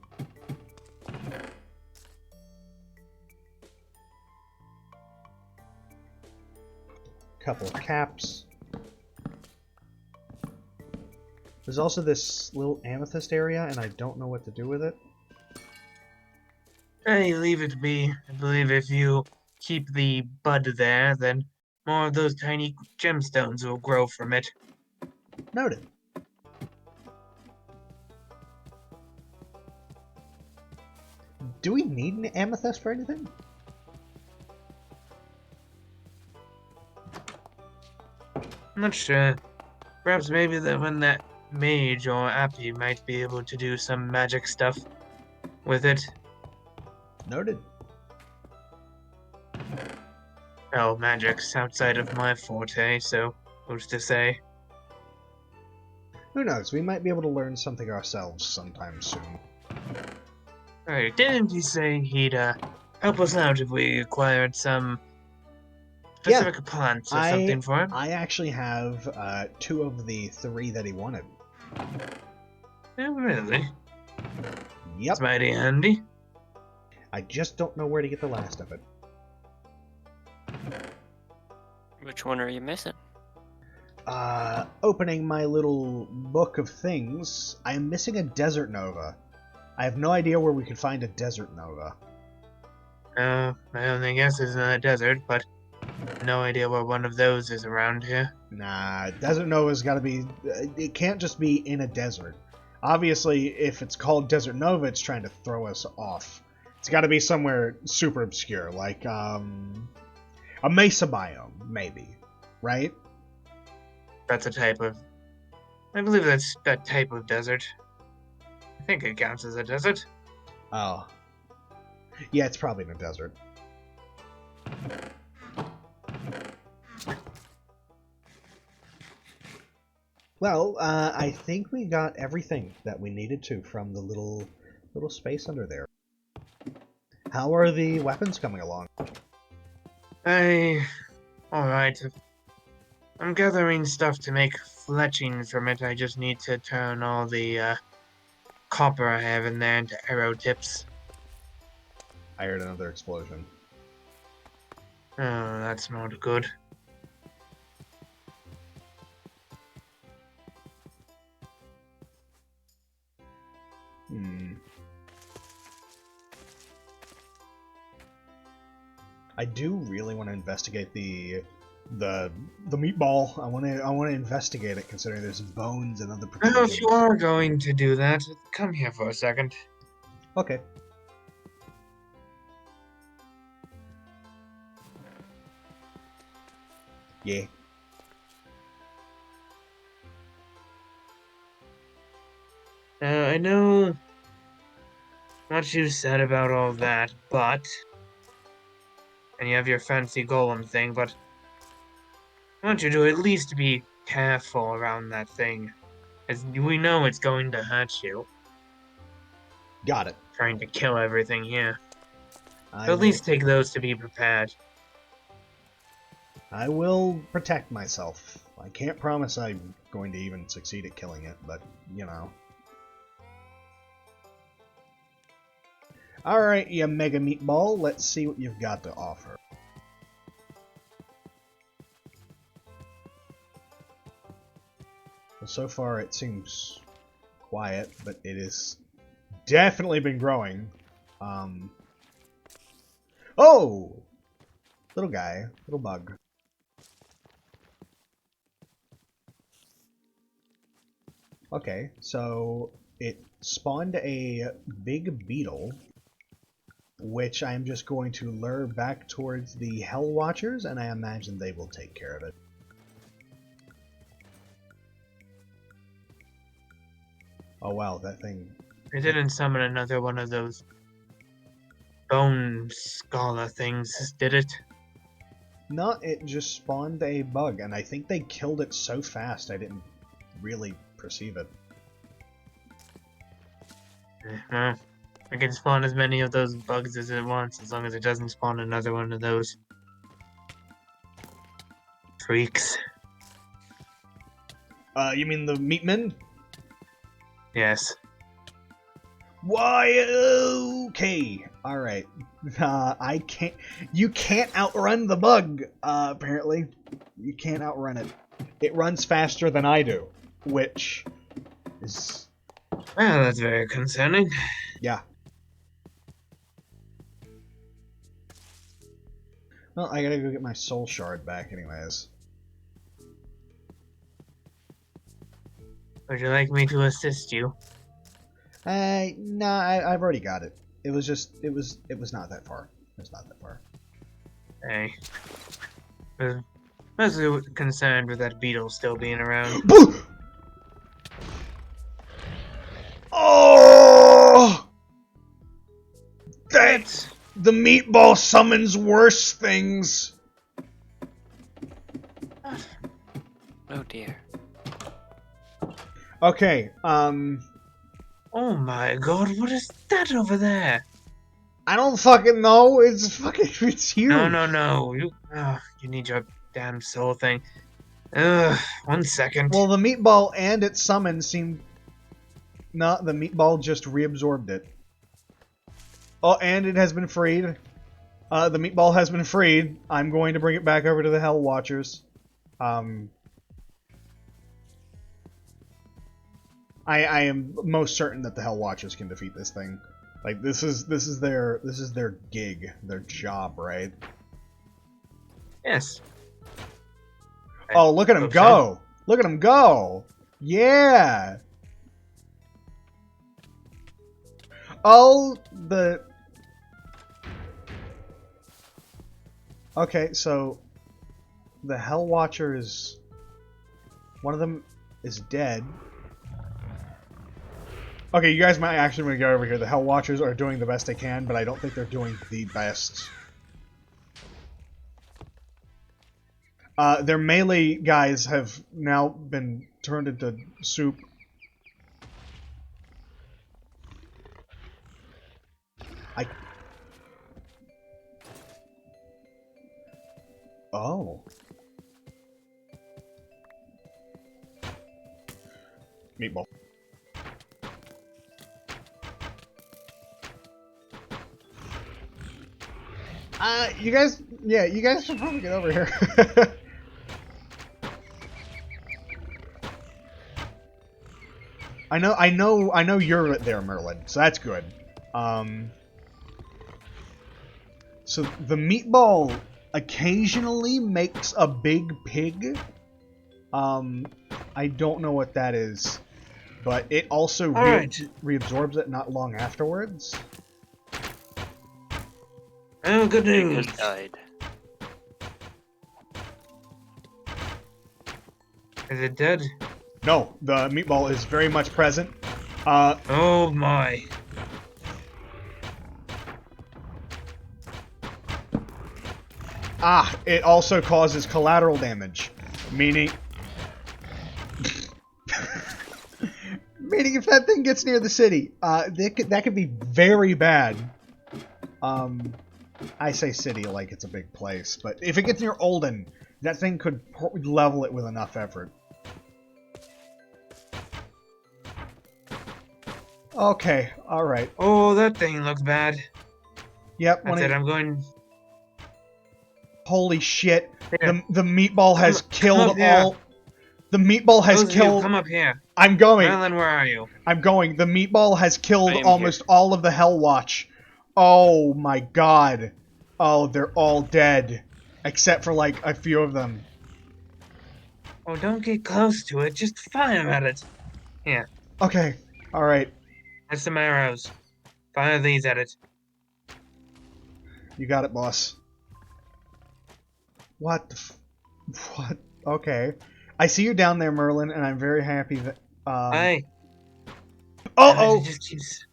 Couple of caps. There's also this little amethyst area, and I don't know what to do with it. Hey, leave it be. I believe if you keep the bud there, then more of those tiny gemstones will grow from it. Noted. Do we need an amethyst for anything? I'm not sure. Perhaps maybe that when that mage or appy might be able to do some magic stuff with it. Noted. Oh, magic's outside of my forte, so who's to say? Who knows? We might be able to learn something ourselves sometime soon. Alright, didn't he say he'd help us out if we acquired some specific plants or something for him? I actually have 2 of the 3 that he wanted. Oh, really? Yep. It's mighty handy. I just don't know where to get the last of it. Which one are you missing? Opening my little book of things, I am missing a desert nova. I have no idea where we could find a desert nova. My only guess is in the desert, but no idea where one of those is around here. Nah, desert nova's gotta be... It can't just be in a desert. Obviously, if it's called Desert Nova, it's trying to throw us off. It's gotta be somewhere super obscure, like, a mesa biome, maybe. Right? That's a type of... I believe that's that type of desert. I think it counts as a desert. Oh. Yeah, it's probably in a desert. Well, I think we got everything that we needed to from the little space under there. How are the weapons coming along? Alright. I'm gathering stuff to make fletching from it. I just need to turn all the copper I have in there into arrow tips. I heard another explosion. Oh, that's not good. I do really want to investigate the meatball. I want to investigate it, considering there's bones and other Well, if protrusions. you are going to do that, come here for a second. Okay. Yeah. I know what you said about all that, but... And you have your fancy golem thing, but... I want you to at least be careful around that thing. As we know it's going to hurt you. Got it. Trying to kill everything here. I At will, least take those to be prepared. I will protect myself. I can't promise I'm going to even succeed at killing it, but, you know. Alright, you mega meatball, let's see what you've got to offer. Well, so far it seems quiet, but it has definitely been growing. Oh! Little guy, little bug. Okay, so it spawned a big beetle, which I'm just going to lure back towards the Hell Watchers, and I imagine they will take care of it. Oh wow, that thing... I didn't summon another one of those bone scholar things, did it? No, it just spawned a bug, and I think they killed it so fast I didn't really perceive it. Well, I can spawn as many of those bugs as it wants, as long as it doesn't spawn another one of those freaks. You mean the meatmen? Yes. Why, okay. Alright. I can't... You can't outrun the bug, apparently. You can't outrun it. It runs faster than I do, which is... Well, that's very concerning. Yeah. Well, I gotta go get my soul shard back anyways. Would you like me to assist you? Nah, I've already got it. It was just, it was not that far. It was not that far. Hey. I was concerned with that beetle still being around. Oh! That the meatball summons worse things. Oh dear. Okay, Oh my god, what is that over there? I don't fucking know. It's huge. No. You need your damn soul thing. Ugh, 1 second. Well, the meatball and its summon seem... No, the meatball just reabsorbed it. Oh, and it has been freed. The meatball has been freed. I'm going to bring it back over to the Hell Watchers. I am most certain that the Hell Watchers can defeat this thing. Like this is their gig, their job, right? Yes. Oh, look at him go! Look at him go! Yeah! Oh, the... Okay, so... The Hell Watchers... One of them is dead. Okay, you guys might actually want to go over here. The Hell Watchers are doing the best they can, but I don't think they're doing the best. Their melee guys have now been turned into soup. Oh. Meatball. You guys, yeah, you guys should probably get over here. I know you're there, Merlin, so that's good. So the meatball occasionally makes a big pig. I don't know what that is, but it also reabsorbs it not long afterwards. Oh, good Pig news. has died. Is it dead? No, the meatball is very much present. Oh my. It also causes collateral damage, meaning... meaning if that thing gets near the city, that could be very bad. I say city like it's a big place, but if it gets near Olden, that thing could level it with enough effort. Okay, alright. Oh, that thing looks bad. Yep, That's it, I'm going... Holy shit. Here. The meatball has killed up here. all... The meatball has Those of you, killed... come up here. I'm going. Merlin, where are you? I'm going. The meatball has killed I am almost all of the Hell Watch. Oh my god. Oh, they're all dead. Except for, like, a few of them. Oh, don't get close to it. Just fire at it. Here, Okay. Alright. have some arrows. Fire these at it. You got it, boss. What the What? Okay. I see you down there, Merlin, and I'm very happy that... Hey. Uh-oh! It just keeps...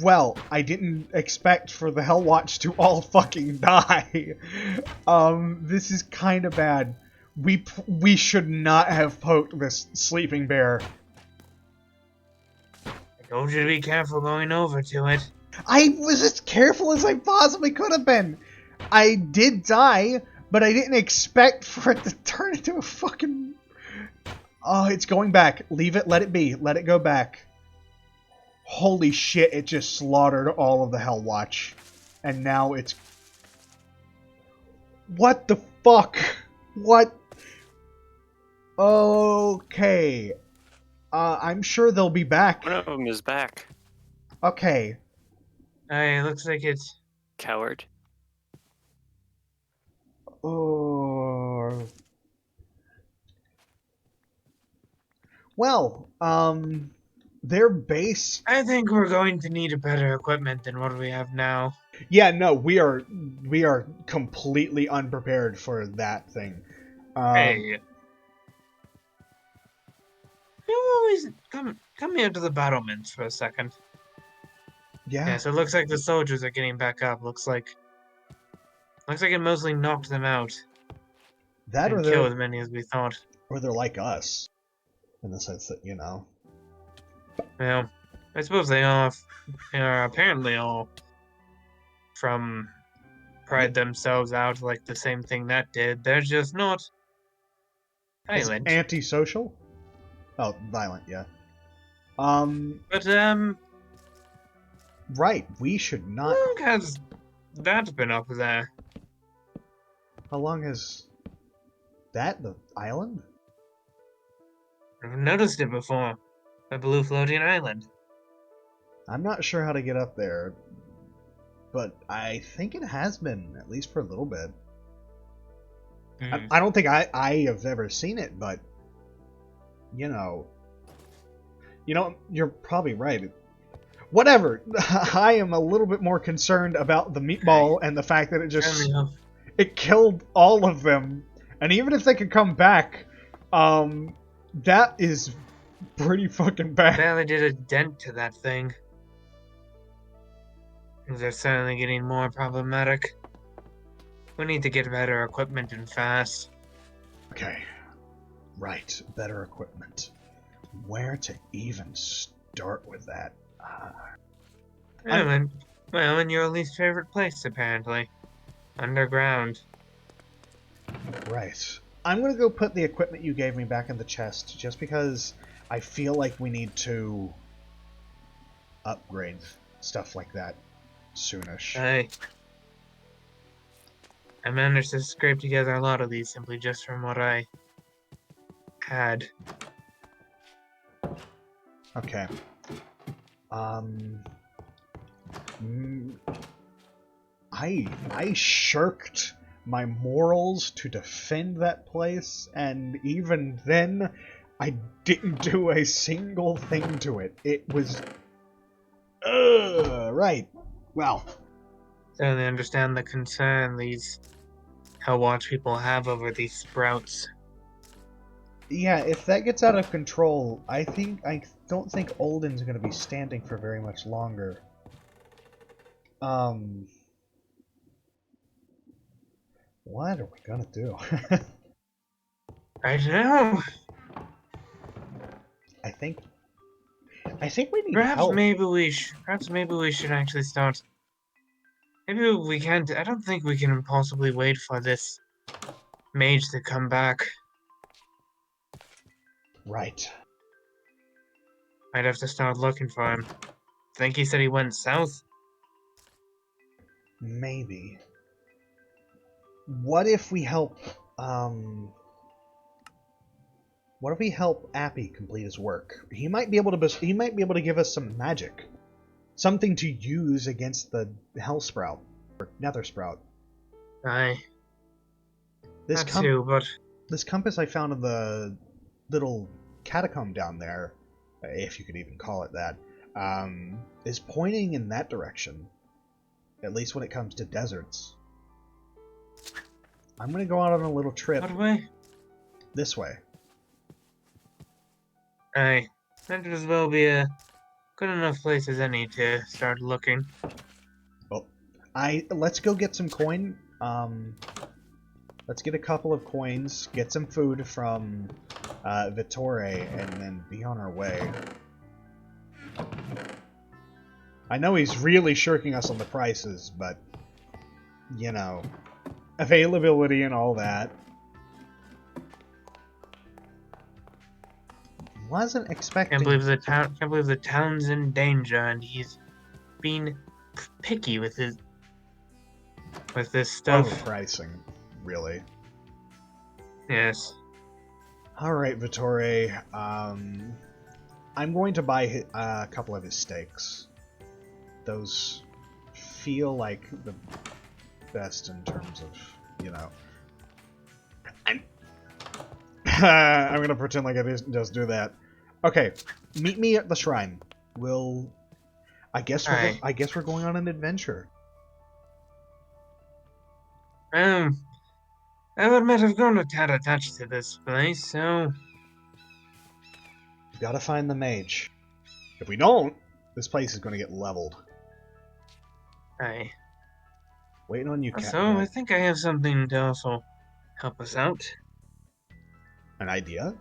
Well, I didn't expect for the Hellwatch to all fucking die. This is kind of bad. We should not have poked this sleeping bear. I told you to be careful going over to it. I was as careful as I possibly could have been. I did die, but I didn't expect for it to turn into a fucking... Oh, it's going back. Leave it, let it be. Let it go back. Holy shit, it just slaughtered all of the Hellwatch. And now it's... What the fuck? What? Okay. I'm sure they'll be back. One of them is back. Okay. Hey, looks like it's... Coward. Oh. Well, their base... I think we're going to need a better equipment than what we have now. Yeah, no, we are completely unprepared for that thing. Hey. You always... Come here to the battlements for a second. Yeah. Yeah, so it looks like the soldiers are getting back up. Looks like it mostly knocked them out. That Didn't or kill they're, as many as we thought. or they're like us. In the sense that, you know. Well, I suppose they are apparently all from pride themselves out like the same thing that did. They're just not violent. Antisocial? Oh, violent, yeah. But Right, we should not... how long has that been up there? How long has... That, the island? I've noticed it before. A blue floating island. I'm not sure how to get up there. But I think it has been, at least for a little bit. I don't think I have ever seen it, but... You know, you're probably right. Whatever. I am a little bit more concerned about the meatball and the fact that it killed all of them. And even if they could come back, that is pretty fucking bad. Barely did a dent to that thing. Things are certainly getting more problematic. We need to get better equipment and fast. Okay. Right. Better equipment. Where to even start with that? Well, in your least favorite place, apparently. Underground. Right. I'm gonna go put the equipment you gave me back in the chest, just because I feel like we need to upgrade stuff like that soonish. I managed to scrape together a lot of these simply just from what I had. Okay. mm, I shirked my morals to defend that place, and even then, I didn't do a single thing to it. It was, right. Well, Certainly understand the concern these Hellwatch people have over these sprouts. yeah. If that gets out of control, I don't think Olden's going to be standing for very much longer. What are we gonna do? I don't know. I think we need Perhaps help. maybe we should actually start. Maybe we can't. I don't think we can possibly wait for this mage to come back. Right. Might have to start looking for him. Think he said he went south? Maybe. What if we help, what if we help Appy complete his work? He might be able to give us some magic. Something to use against the Hell Sprout. Or Nether Sprout. Aye. This That too, but this compass I found in the little catacomb down there, if you could even call it that, is pointing in that direction. At least when it comes to deserts. I'm gonna go out on a little trip what way? this way. Aye. Might as well be a good enough place as any to start looking. Oh, let's go get some coin. Let's get a couple of coins, get some food from Vittore, and then be on our way. I know he's really shirking us on the prices, but you know, availability and all that. Wasn't expecting. Can't believe the town's in danger, and he's being picky with this stuff. Overpricing, really. Yes. Alright, Vittore. I'm going to buy a couple of his steaks. Those feel like the best in terms of, you know. I'm gonna pretend like I didn't just do that. Okay, meet me at the shrine. I guess we're going on an adventure. I would admit I've grown a tad attached to this place, so We've got to find the mage. If we don't, this place is going to get leveled. aye. Waiting on you, Cat. So I think I have something to also help us out. An idea?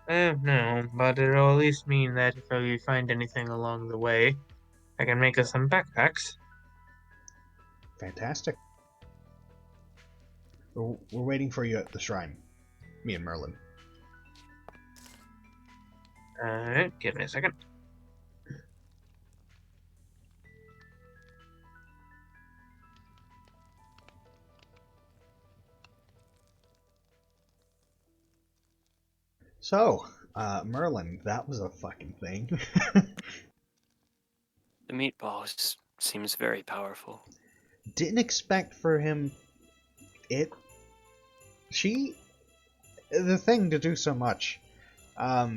No, but it'll at least mean that if we find anything along the way, I can make us some backpacks. Fantastic. We're waiting for you at the shrine. Me and Merlin. Alright, give me a second. So, Merlin, that was a fucking thing. The meatball seems very powerful. Didn't expect for him... the thing to do so much. At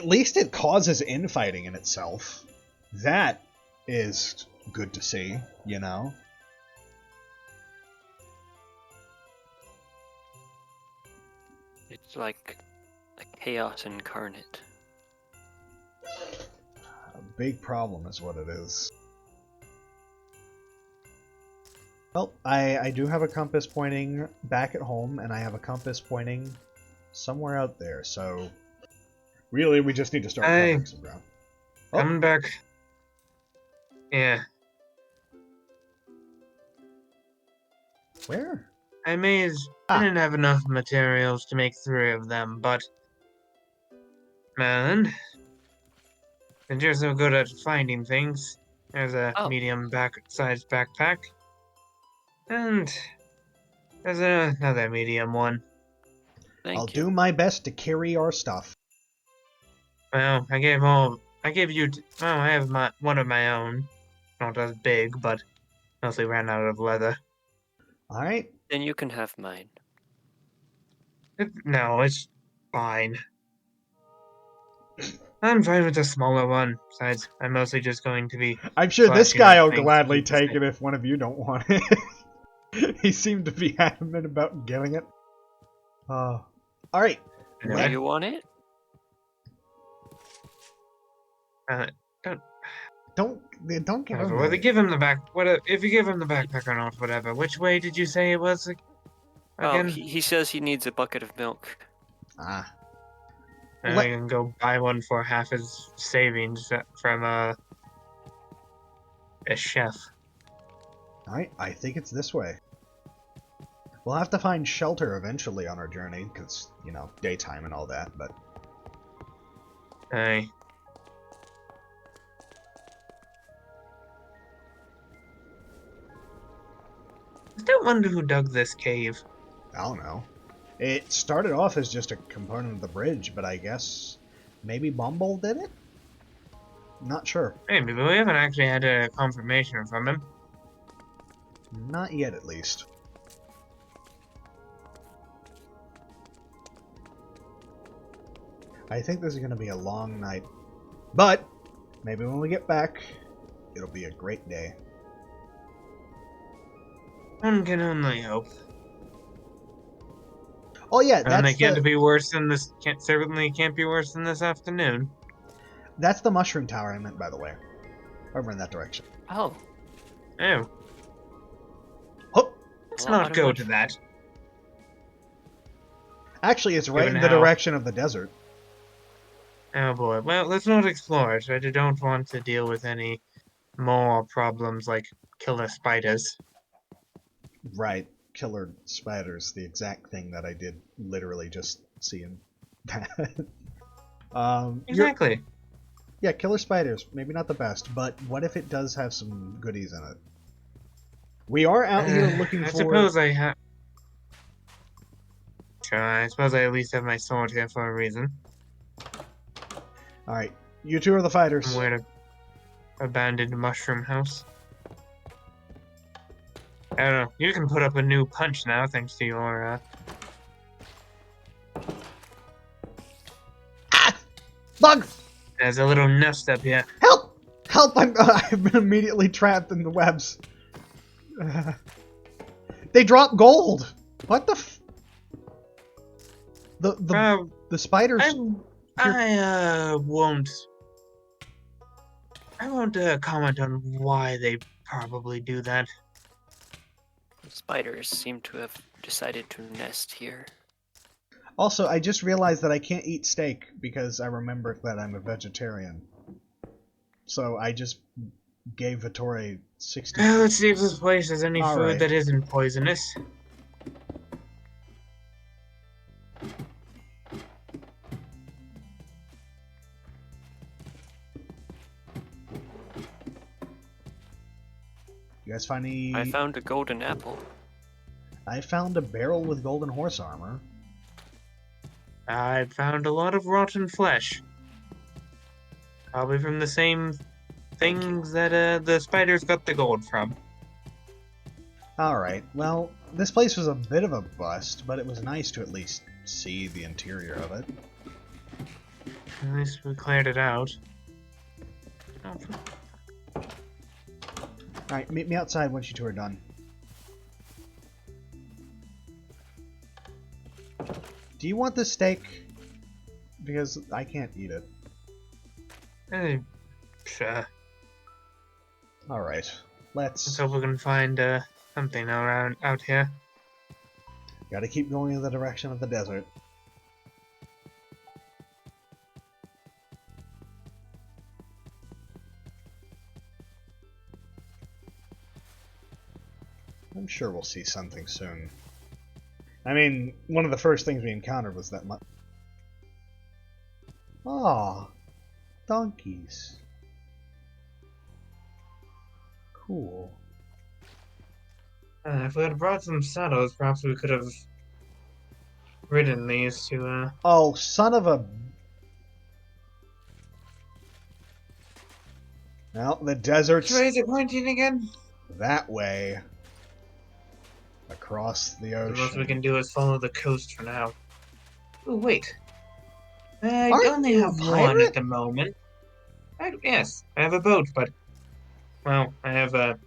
least it causes infighting in itself. That is good to see, you know? It's like a chaos incarnate. big problem is what it is. Well, I do have a compass pointing back at home, and I have a compass pointing somewhere out there, so really we just need to start covering some ground. Oh, Coming back. Yeah. where? I didn't have enough materials to make 3 of them, but man, since you're so good at finding things, there's a Oh. medium sized backpack. And there's another medium one. I'll Thank you. do my best to carry our stuff. Well, I have one of my own. Not as big, but mostly ran out of leather. Alright. Then you can have mine. No, it's fine. I'm fine with the smaller one. Besides, I'm mostly just going to be. I'm sure this slashing guy at will things to gladly keep the take same. it if one of you don't want it. He seemed to be adamant about getting it. Alright. Do Anyway, you want it? don't. Don't give him Whatever. Whether the... give him the if you give him the backpack or not, whatever. Which way did you say it was Oh, again? he says he needs a bucket of milk. Ah. I can go buy one for half his savings from a chef. Alright, I think it's this way. We'll have to find shelter eventually on our journey, because, you know, daytime and all that, but... Hey. I still wonder who dug this cave. I don't know. It started off as just a component of the bridge, but I guess maybe Bumble did it? Not sure. Maybe, but we haven't actually had a confirmation from him. Not yet, at least. I think this is going to be a long night. But, maybe when we get back, it'll be a great day. One can only hope. Oh yeah, And that's it can't be worse than this. Certainly can't be worse than this afternoon. that's the mushroom tower I meant, by the way. Over in that direction. Oh. Oh, Oh! let's Well, I not don't go know. to that. Actually, it's right Given in the how- direction of the desert. Oh boy. Well, let's not explore it. I don't want to deal with any more problems like killer spiders. Right. Killer spiders, the exact thing that I did literally just see in that. Exactly. Yeah, killer spiders. Maybe not the best, but what if it does have some goodies in it? We are out here looking I for... suppose I have. Sure, I suppose I at least have my sword here for a reason. Alright, you two are the fighters. Somewhere to abandoned mushroom house. I don't know. You can put up a new punch now, thanks to your. Ah! Bug! There's a little nest up here. Help! Help! I've been immediately trapped in the webs. They drop gold! What the f... The spiders... I won't comment on why they probably do that. Spiders seem to have decided to nest here. Also, I just realized that I can't eat steak because I remembered that I'm a vegetarian. So I just gave Vittori 60... Let's see if this place has any All food right. that isn't poisonous. You guys find any... I found a golden apple. I found a barrel with golden horse armor. I found a lot of rotten flesh. Probably from the same things that the spiders got the gold from. Alright, well, this place was a bit of a bust, but it was nice to at least see the interior of it. At least we cleared it out. Alright, meet me outside once you two are done. Do you want this steak? Because I can't eat it. Sure. Alright, Let's let's... hope we can find something around out here. Gotta keep going in the direction of the desert. I'm sure we'll see something soon. I mean, one of the first things we encountered was that Ah, donkeys. Cool. If we had brought some saddles, perhaps we could have ridden these to, Oh, son of a... Well, the desert's Which way is it pointing again? that way. Across the The most we ocean. can do is follow the coast for now. Oh, wait. I Aren't only you a have one pirate? at the moment. Yes, I have a boat, but, well, I have a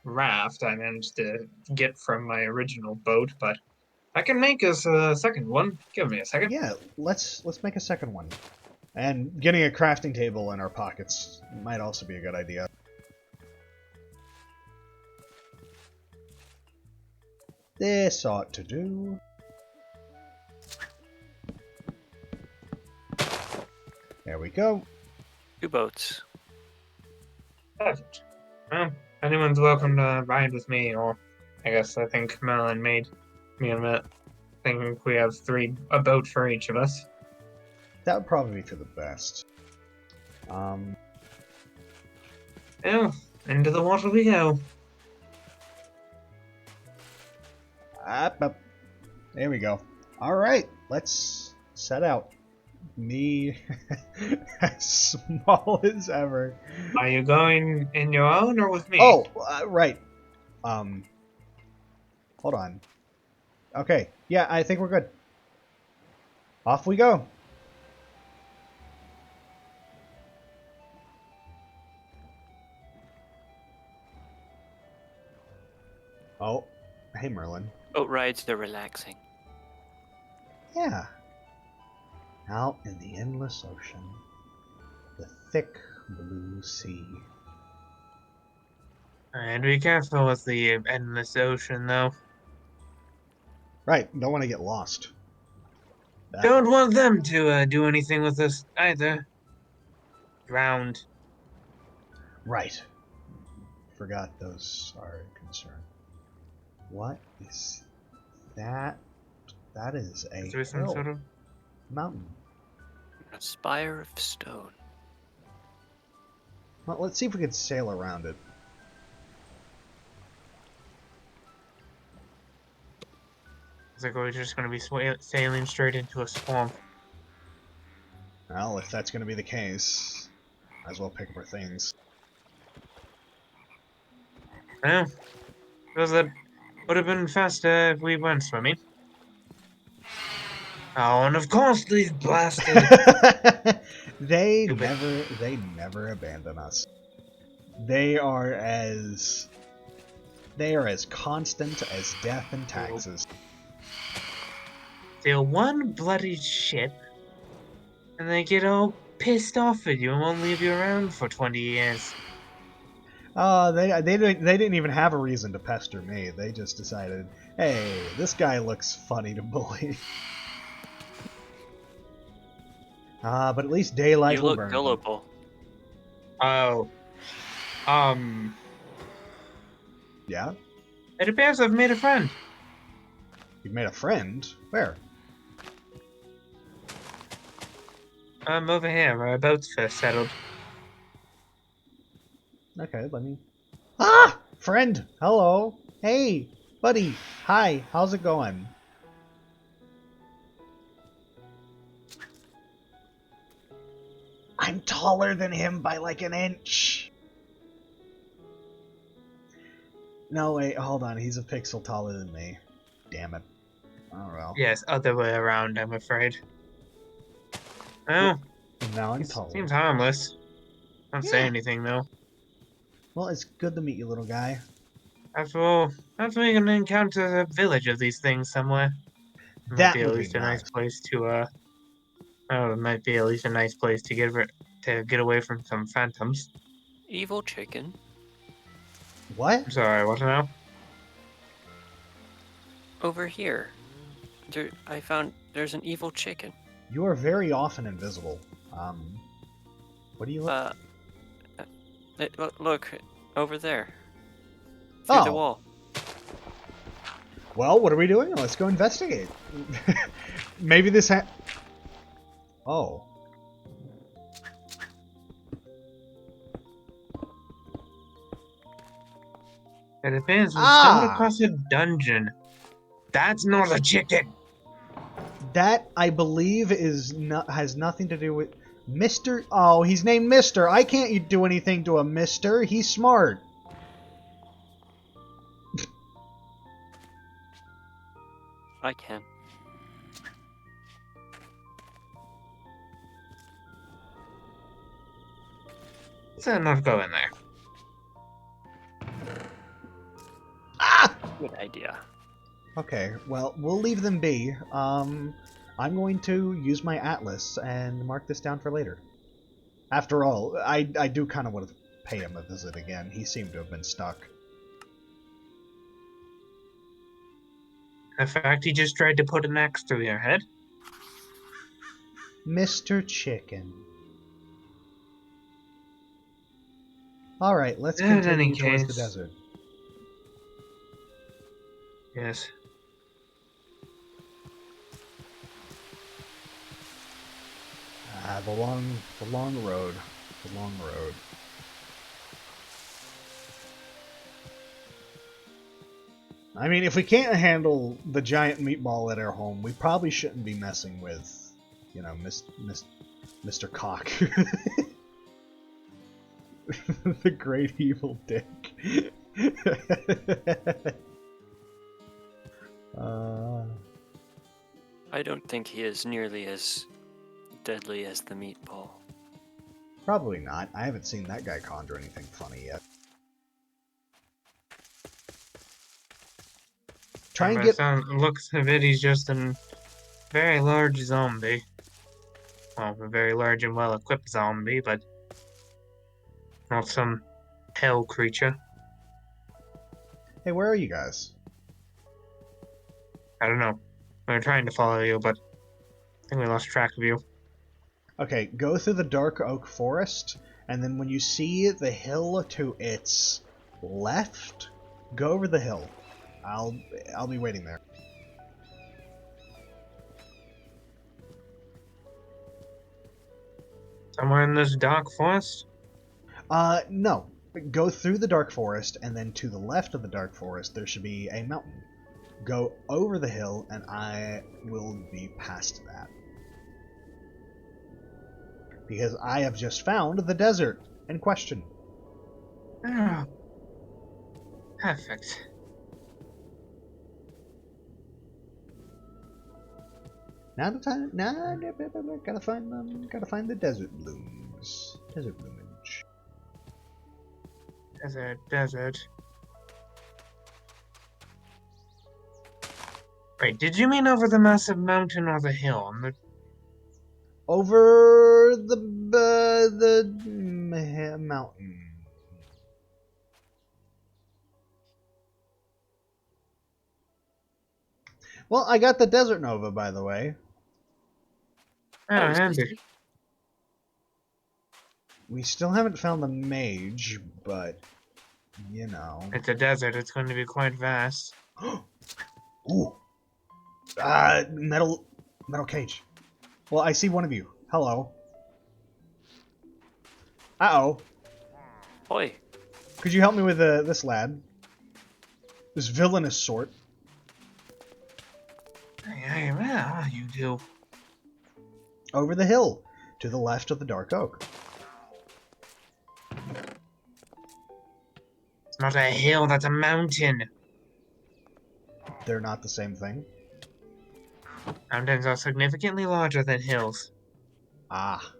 raft I managed to get from my original boat, but I can make us a second one. Give me a second. Yeah, let's make a second one. And getting a crafting table in our pockets might also be a good idea. This ought to do. There we go. 2 boats. Perfect. Well, anyone's welcome to ride with me, or I think Melon made me and Matt think we have a boat for each of us. That would probably be for the best. Well, into the water we go. Up. There we go. Alright, let's set out. Me, as small as ever. Are you going in your own or with me? Oh, right. Hold on. Okay, yeah, I think we're good. Off we go. Oh, hey Merlin. Boat rides are relaxing. Yeah. Out in the endless ocean. The thick blue sea. And be careful with the endless ocean, though. Right, don't want to get lost. Don't want them to do anything with us either. Drowned. Right. Forgot those are a concern. What is that? That is a Is there some hill. sort of... Mountain. A spire of stone. Well, let's see if we can sail around it. It's like we're just going to be sailing straight into a swamp. Well, if that's going to be the case, might as well pick up our things. Well, because that would have been faster if we weren't swimming. Oh, and of course these blasted... they Stupid. never abandon us. They are as constant as death and taxes. Steal one bloody ship, and they get all pissed off at you and won't leave you around for 20 years. They didn't even have a reason to pester me. They just decided, hey, this guy looks funny to bully. But at least daylight You will look burn gullible. Oh. Yeah? It appears I've made a friend. You've made a friend? Where? Over here, where our boat's first settled. Okay, let me... Ah! Friend! Hello! Hey! Buddy! Hi! How's it going? I'm taller than him by like an inch! No, wait, hold on. He's a pixel taller than me. Damn it. Oh well. Yes, other way around, I'm afraid. Well, Now I'm it taller. seems harmless. Don't say Yeah. anything, though. Well, it's good to meet you, little guy. After all, hopefully we can encounter a village of these things somewhere. It might That be at would be least a nice nice. place to, it might be at least a nice place to get to get away from some phantoms. Evil chicken. What? I'm sorry, what now? Over here. I found there's an evil chicken. You are very often invisible. What do you look? Look, over there. Through the Oh. wall. Well, what are we doing? Let's go investigate. Maybe this Oh. It appears we stumbled Ah! across a dungeon. That's not a chicken! That, I believe, has nothing to do with Mr. Oh, he's named Mister. I can't do anything to a Mister. He's smart. I can. Let's not go in there. Ah! Good idea. Okay, well, we'll leave them be. I'm going to use my atlas and mark this down for later. After all, I do kind of want to pay him a visit again. He seemed to have been stuck. In fact, he just tried to put an axe through your head. Mr. Chicken. Alright, let's In any continue towards the case- desert. Yes. The long road. The long road. I mean, if we can't handle the giant meatball at our home, we probably shouldn't be messing with, you know, Mr. Cock. The great evil dick. I don't think he is nearly as deadly as the meatball. Probably not. I haven't seen that guy conjure anything funny yet. Try and By get... the looks of it, he's just a very large zombie. Well, a very large and well-equipped zombie, but not some hell creature. Hey, where are you guys? I don't know. We were trying to follow you, but I think we lost track of you. Okay, go through the dark oak forest, and then when you see the hill to its left, go over the hill. I'll be waiting there. Somewhere in this dark forest? No. Go through the dark forest, and then to the left of the dark forest, there should be a mountain. Go over the hill, and I will be past that. Because I have just found the desert in question. Oh. Perfect. Now the time. Gotta find them. Gotta find the desert blooms. Desert bloomage. Desert. Wait, did you mean over the massive mountain or the hill? Over the mountain. Well, I got the Desert Nova, by the way. Oh, Oh, handy. We still haven't found the Mage, but, you know. It's a desert. It's going to be quite vast. Ooh. Metal cage. Well, I see one of you. Hello. Uh-oh. Oi. Could you help me with this lad? This villainous sort. Yeah, you do. Over the hill, to the left of the dark oak. It's not a hill, that's a mountain. They're not the same thing. Mountains are significantly larger than hills. Ah.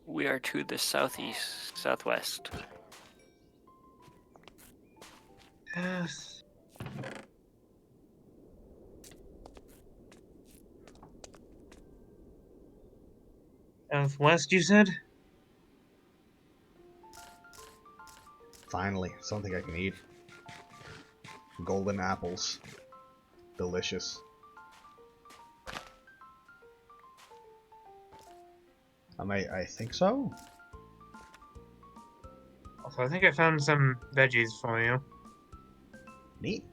We are to the southwest. Yes. Southwest, you said? Finally, something I can eat. Golden apples. Delicious. I think so? Also, I think I found some veggies for you. Neat.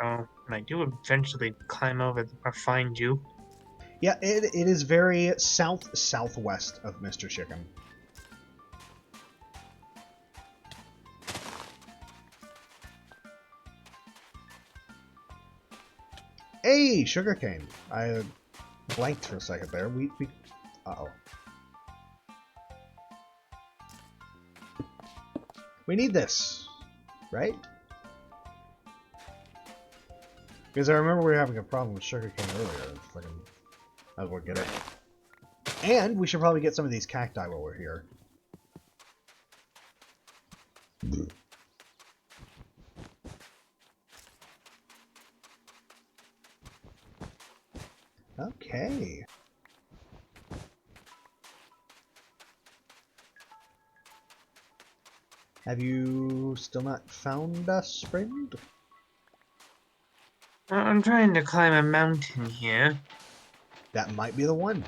So, when I do eventually climb over or find you, Yeah, it is very southwest of Mr. Chicken. Hey, sugarcane. I blanked for a second there. We uh-oh. We need this, right? Because I remember we were having a problem with sugarcane earlier. Fucking, might as well get it. And we should probably get some of these cacti while we're here. Okay. Have you still not found us, friend? I'm trying to climb a mountain here. That might be the one.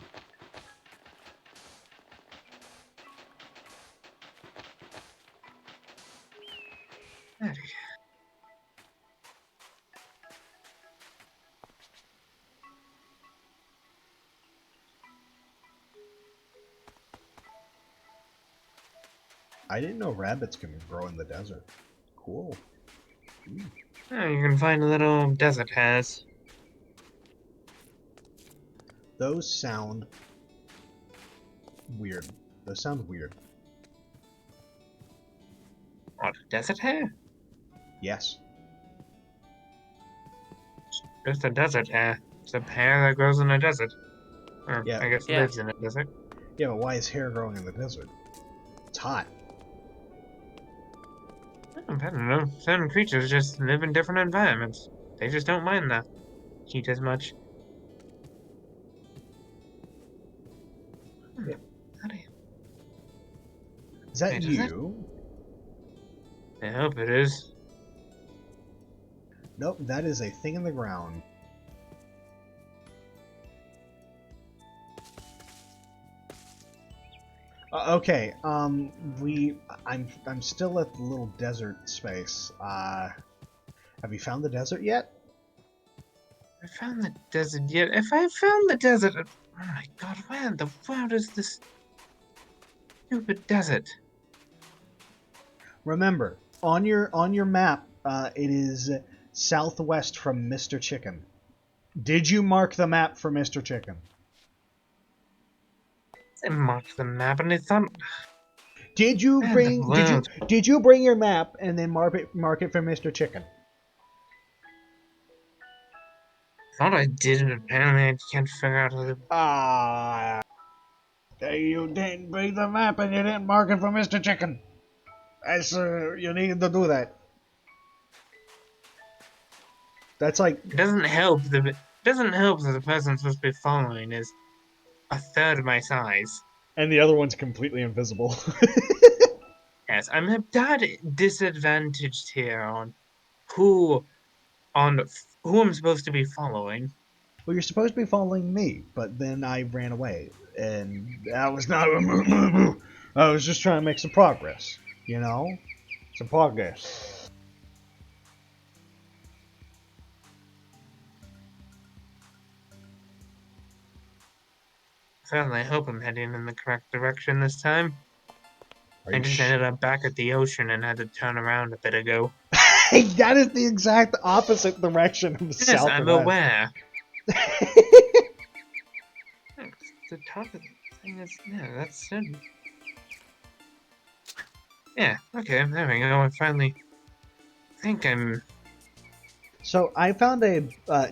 Howdy. I didn't know rabbits can grow in the desert. Cool. Oh, you can find a little desert hares. Those sound weird. Those sound weird. What, desert hare? Yes. Just a desert hare. It's a hare that grows in a desert. Or, Yeah. I guess Yeah. lives in a desert. Yeah, but why is hair growing in the desert? It's hot. I don't know. Certain creatures just live in different environments. They just don't mind the heat as much. Yeah. Howdy. Is that Wait, is that- you? I hope it is. Nope, that is a thing in the ground. Okay, I'm still at the little desert space. Have you found the desert yet? I found the desert yet. If I found the desert, oh my god, where in the world is this stupid desert? Remember, on your map, it is southwest from Mr. Chicken. Did you mark the map for Mr. Chicken? I marked the map and I thought, Did you Man, bring did you bring your map and then mark it for Mr. Chicken? thought I did, and apparently I can't figure out how to. Ah, you didn't bring the map and you didn't mark it for Mr. Chicken. You need to do that. That's like It doesn't help that the person supposed to be following is a third my size. and the other one's completely invisible. Yes, I'm a tad disadvantaged here who on who I'm supposed to be following. Well, you're supposed to be following me, but then I ran away, and that was not a move. I was just trying to make some progress, you know? Some progress. Certainly, I hope I'm heading in the correct direction this time. Are I you just ended up back at the ocean and had to turn around a bit ago. That is the exact opposite direction of the Yes, southwest. I'm aware. The top of the thing is, yeah, that's it. Yeah, okay, there we go. I finally think I'm. So I found a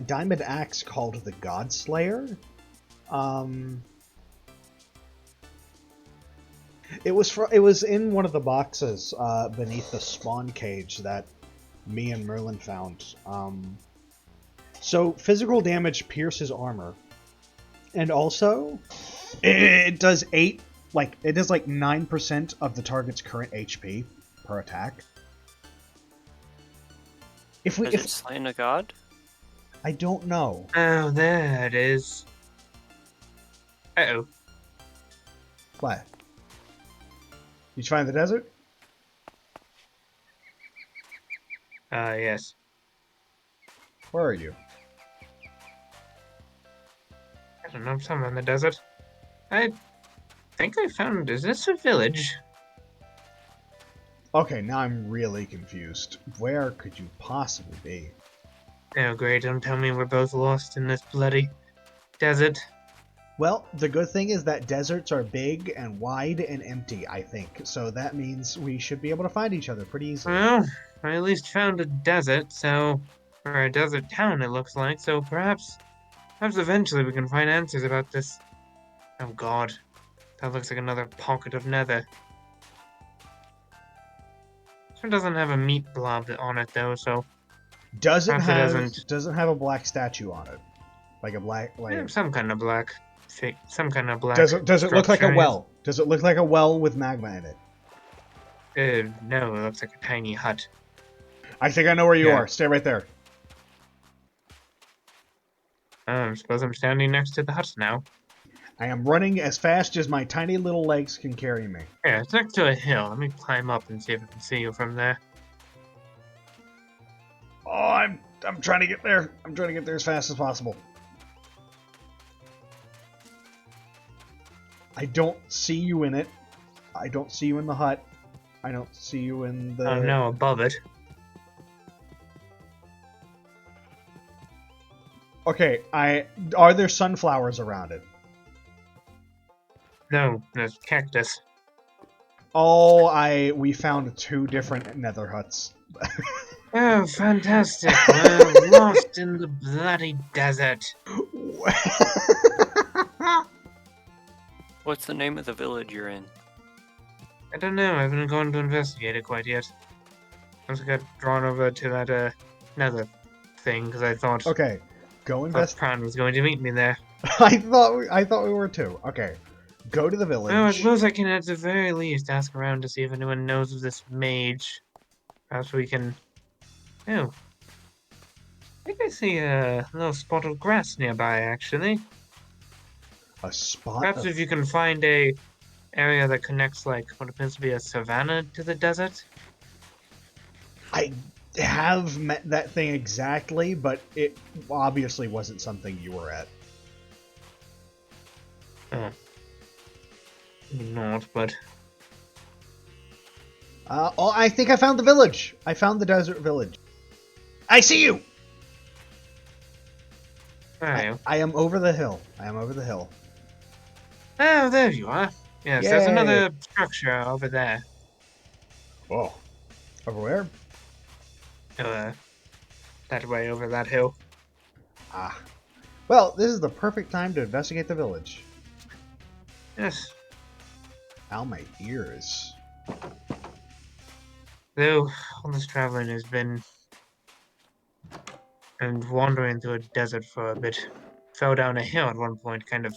diamond axe called the Godslayer. It was in one of the boxes beneath the spawn cage that me and Merlin found. So physical damage pierces armor, and also It does 8, like, it does like 9% of the target's current HP per attack. Does it slay a god? I don't know. Oh, there it is. Uh-oh. What? Did you find the desert? Yes. Where are you? I don't know, somewhere in the desert. I think I found... Is this a village? Okay, now I'm really confused. Where could you possibly be? Oh, great, don't tell me we're both lost in this bloody desert. Well, the good thing is that deserts are big and wide and empty, I think. So that means we should be able to find each other pretty easily. Well, I at least found a desert, so... Or a desert town, it looks like, so perhaps eventually we can find answers about this. Oh god, that looks like another pocket of nether. It doesn't have a meat blob on it though, so Doesn't perhaps it have doesn't. doesn't have a black statue on it, like a black like. Some kind of black, some kind of black. Does it look like a structure, well? Does it look like a well with magma in it? No, it looks like a tiny hut. I think I know where you Yeah. are. Stay right there. I suppose I'm standing next to the hut now. I am running as fast as my tiny little legs can carry me. Yeah, it's next to a hill. Let me climb up and see if I can see you from there. Oh, I'm trying to get there. I'm trying to get there as fast as possible. I don't see you in it. I don't see you in the hut. I don't see you in the... Oh no, above it. Okay, are there sunflowers around it? No, there's cactus. Oh, we found 2 different nether huts. Oh, fantastic. We're lost in the bloody desert. What's the name of the village you're in? I don't know, I haven't gone to investigate it quite yet. I just got drawn over to that, nether thing, because I thought, Okay, go invest. Pran was going to meet me there. I thought we were too. Okay, go to the village. Well, I suppose I can at the very least ask around to see if anyone knows of this mage. Perhaps we can... Oh. I think I see a little spot of grass nearby, actually. A spot. Perhaps if you can find a area that connects, like, what appears to be a savanna to the desert. I have met that thing exactly, but it obviously wasn't something you were at. Oh. Not, but... Oh, I think I found the village. I found the desert village. I see you. I am over the hill. I am over the hill. Oh, there you are. Yes, there's Yay. another structure over there. Oh, over where? That way over that hill. Ah, well, this is the perfect time to investigate the village. Yes. Ow, my ears. Though all this traveling has been and wandering through a desert for a bit. Fell down a hill at one point, kind of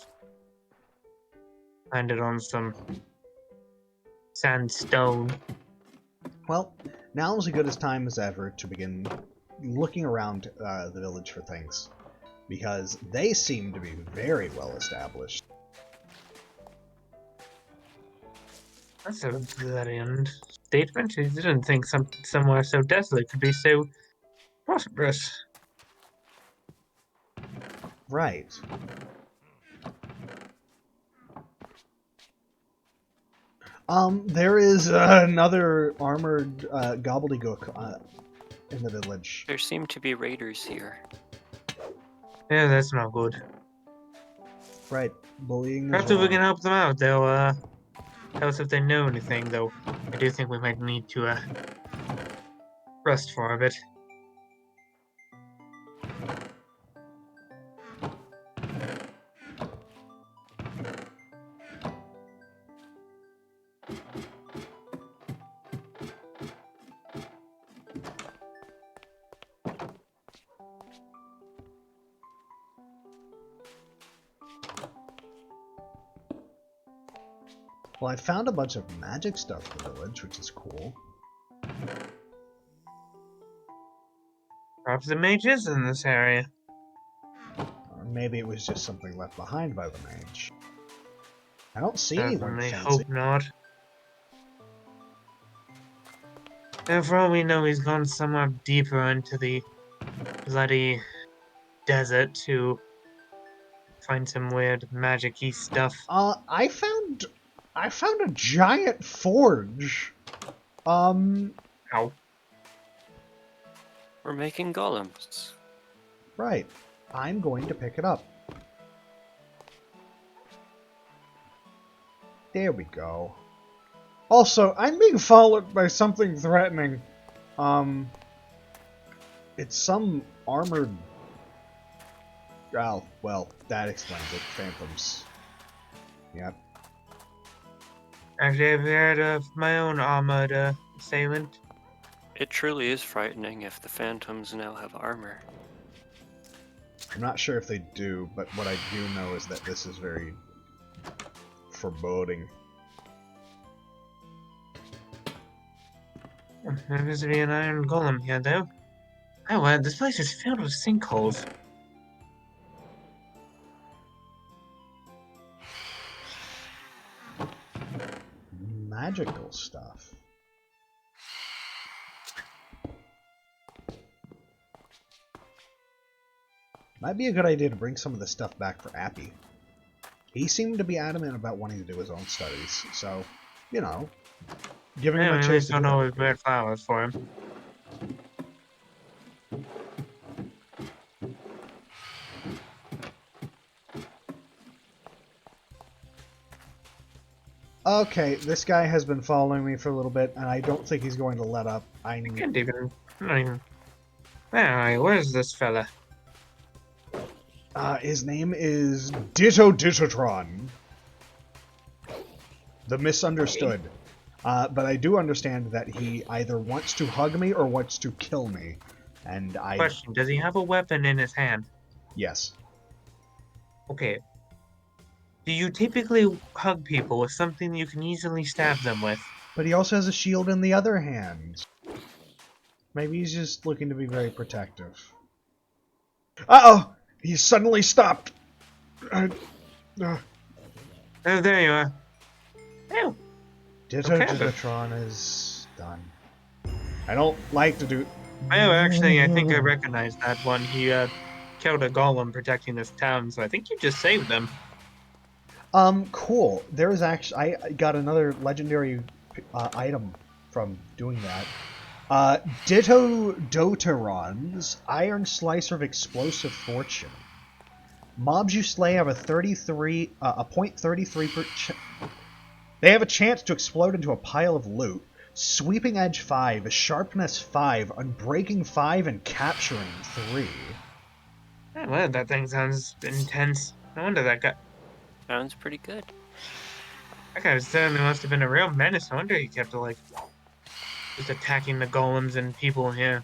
landed on some sandstone. Well, now is as good a time as ever to begin looking around the village for things, because they seem to be very well established. That's a bloody understatement. I didn't think somewhere so desolate could be so prosperous. Right. There is another armored gobbledygook in the village. There seem to be raiders here. Yeah, that's not good. Right, bullying is Perhaps if we wrong. can help them out, they'll tell us if they know anything, though I do think we might need to rest for a bit. Well, I found a bunch of magic stuff in the village, which is cool. Perhaps the mage is in this area. Or maybe it was just something left behind by the mage. I don't see anyone Certainly fancy. hope not. And for all we know, he's gone somewhere deeper into the bloody desert to find some weird magic-y stuff. I found a giant forge. Ow. We're making golems. Right. I'm going to pick it up. There we go. Also, I'm being followed by something threatening. It's some armored... Oh, well, that explains it. Phantoms. Yep. Actually, I've heard of my own armored assailant. It truly is frightening if the phantoms now have armor. I'm not sure if they do, but what I do know is that this is very foreboding. There appears to be an iron golem here, though. Oh, wow, this place is filled with sinkholes. Magical stuff. Might be a good idea to bring some of this stuff back for Appy. He seemed to be adamant about wanting to do his own studies, so, you know, giving him a At chance least to don't do always that. wear flowers for him. Okay, this guy has been following me for a little bit, and I don't think he's going to let up. I can't even... not even... Alright, where's this fella? His name is Ditto Dittotron. The Misunderstood. But I do understand that he either wants to hug me or wants to kill me. And I... Question, does he have a weapon in his hand? Yes. Okay. Do you typically hug people with something you can easily stab them with? But he also has a shield in the other hand. Maybe he's just looking to be very protective. Uh-oh! He suddenly stopped! Oh, there you are. Oh, Ditto Okay. Dittotron is done. I don't like to do... oh, actually, I think I recognize that one. He, killed a golem protecting this town, so I think you just saved them. Cool. There is actually... I got another legendary item from doing that. Ditto Doteron's Iron Slicer of Explosive Fortune. Mobs you slay have a 0.33 They have a chance to explode into a pile of loot. Sweeping Edge 5, Sharpness 5, Unbreaking 5, and Capturing 3. Oh, well, that thing sounds intense. No wonder that guy Sounds pretty good. certainly must have been a real menace. No wonder he kept, like, just attacking the golems and people here.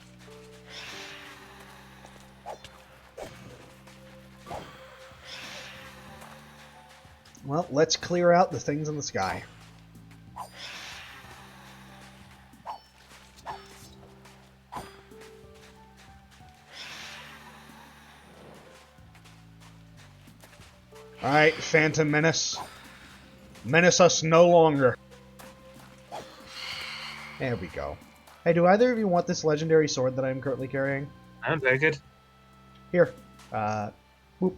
Well, let's clear out the things in the sky. Alright, Phantom Menace. Menace us no longer. There we go. Hey, do either of you want this legendary sword that I'm currently carrying? I'll take it. Here. Whoop.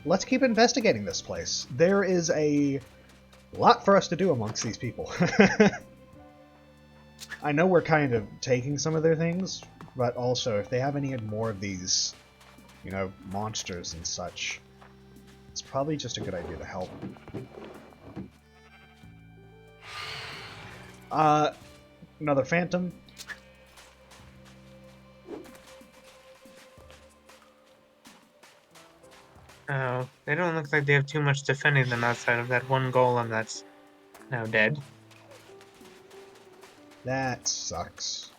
Let's keep investigating this place. There is a lot for us to do amongst these people. I know we're kind of taking some of their things, but also if they have any more of these, you know, monsters and such, it's probably just a good idea to help. Another phantom. Oh, they don't look like they have too much defending them outside of that one golem that's now dead. That sucks.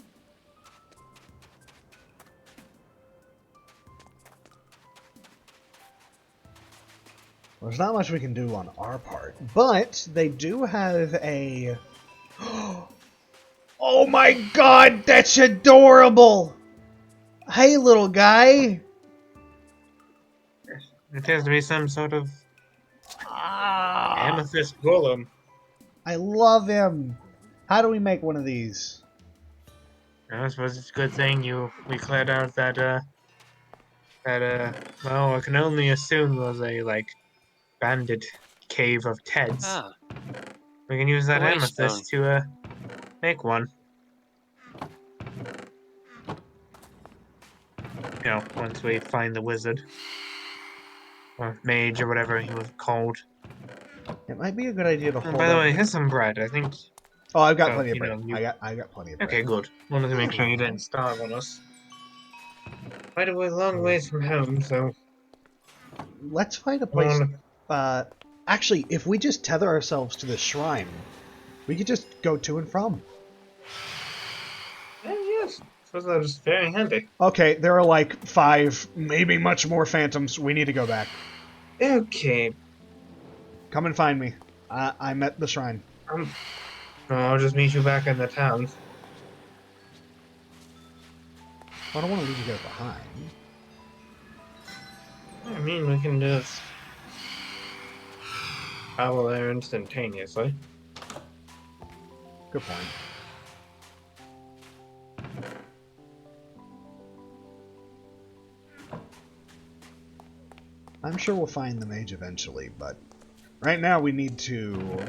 There's not much we can do on our part, but they do have a... Oh my god, that's adorable! Hey, little guy! It appears to be some sort of Ah, amethyst golem. I love him! How do we make one of these? I suppose it's a good thing we cleared out that well, I can only assume was a bandit cave of Ted's. Ah, We can use that the waystone. amethyst to make one. You know, once we find the wizard or mage or whatever he was called. It might be a good idea to And hold by the up... way, here's some bread. I think. Oh, I've got So plenty of you bread. know you. I got plenty of bread. Okay, good. Wanted to make sure you didn't starve on us. Quite a long ways from home, so Let's find a I don't place... wanna... Actually, if we just tether ourselves to the shrine, we could just go to and from. Yes, suppose that was very handy. Okay, there are like 5, maybe much more phantoms. We need to go back. Okay, Come and find me. I'm at the shrine. I'll just meet you back in the town. I don't want to leave you guys behind. I mean, we can just travel there instantaneously. Good point. I'm sure we'll find the mage eventually, but right now we need to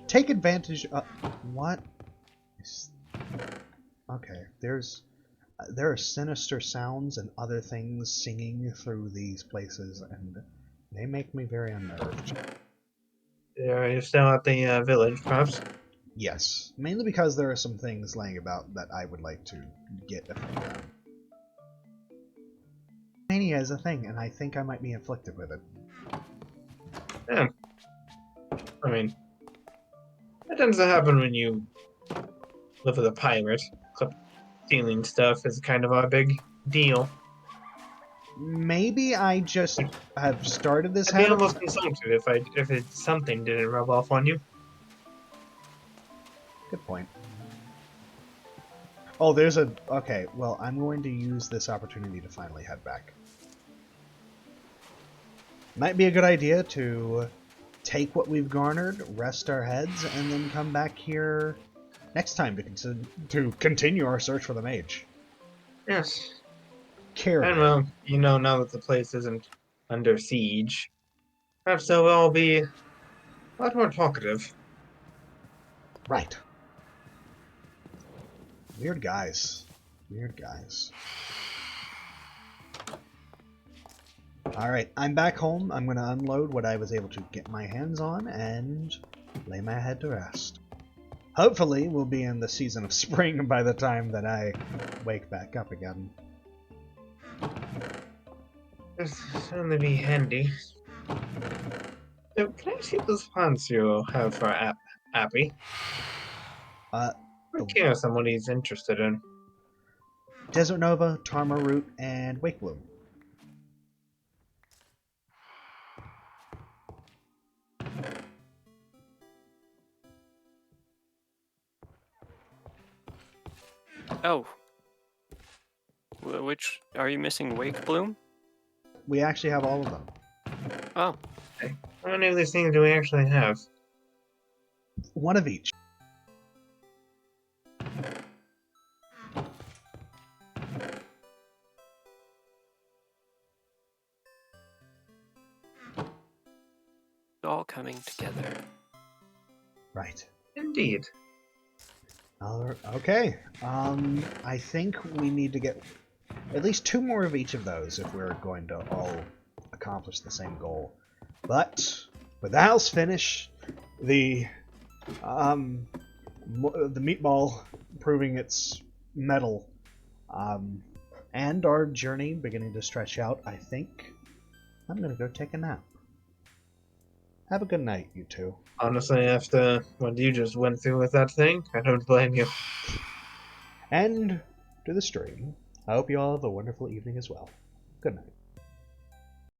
take advantage of... What? Okay, there are sinister sounds and other things singing through these places, and they make me very unnerved. Yeah, you're still at the village, perhaps? Yes, mainly because there are some things laying about that I would like to get if I can. Mania is a thing, and I think I might be inflicted with it. Yeah. I mean, that tends to happen when you live with a pirate. Except stealing stuff is kind of our big deal. Maybe I just have started this I'd be habit. almost insulted if something didn't rub off on you. Good point. Oh, there's a... Okay, well, I'm going to use this opportunity to finally head back. Might be a good idea to take what we've garnered, rest our heads, and then come back here next time to continue our search for the mage. Yes. Carry. And well, you know, now that the place isn't under siege, perhaps they'll all be a lot more talkative. Right. Weird guys. Weird guys. Alright, I'm back home. I'm going to unload what I was able to get my hands on and lay my head to rest. Hopefully, we'll be in the season of spring by the time that I wake back up again. This will certainly be handy. So, can I see those plants you have for Appy? I'm curious on what he's interested in. Desert Nova, Tarma Root, and Wake Bloom. Oh. Which are you missing? Wake Bloom? We actually have all of them. Oh. How many of these things do we actually have? One of each. All coming together. Right. Indeed. Okay. I think we need to get at least 2 more of each of those if we're going to all accomplish the same goal. But with the house finished, the meatball proving its mettle, and our journey beginning to stretch out, I think I'm gonna go take a nap. Have a good night, you two. Honestly, after what you just went through with that thing, I don't blame you. And to the stream, I hope you all have a wonderful evening as well. Good night.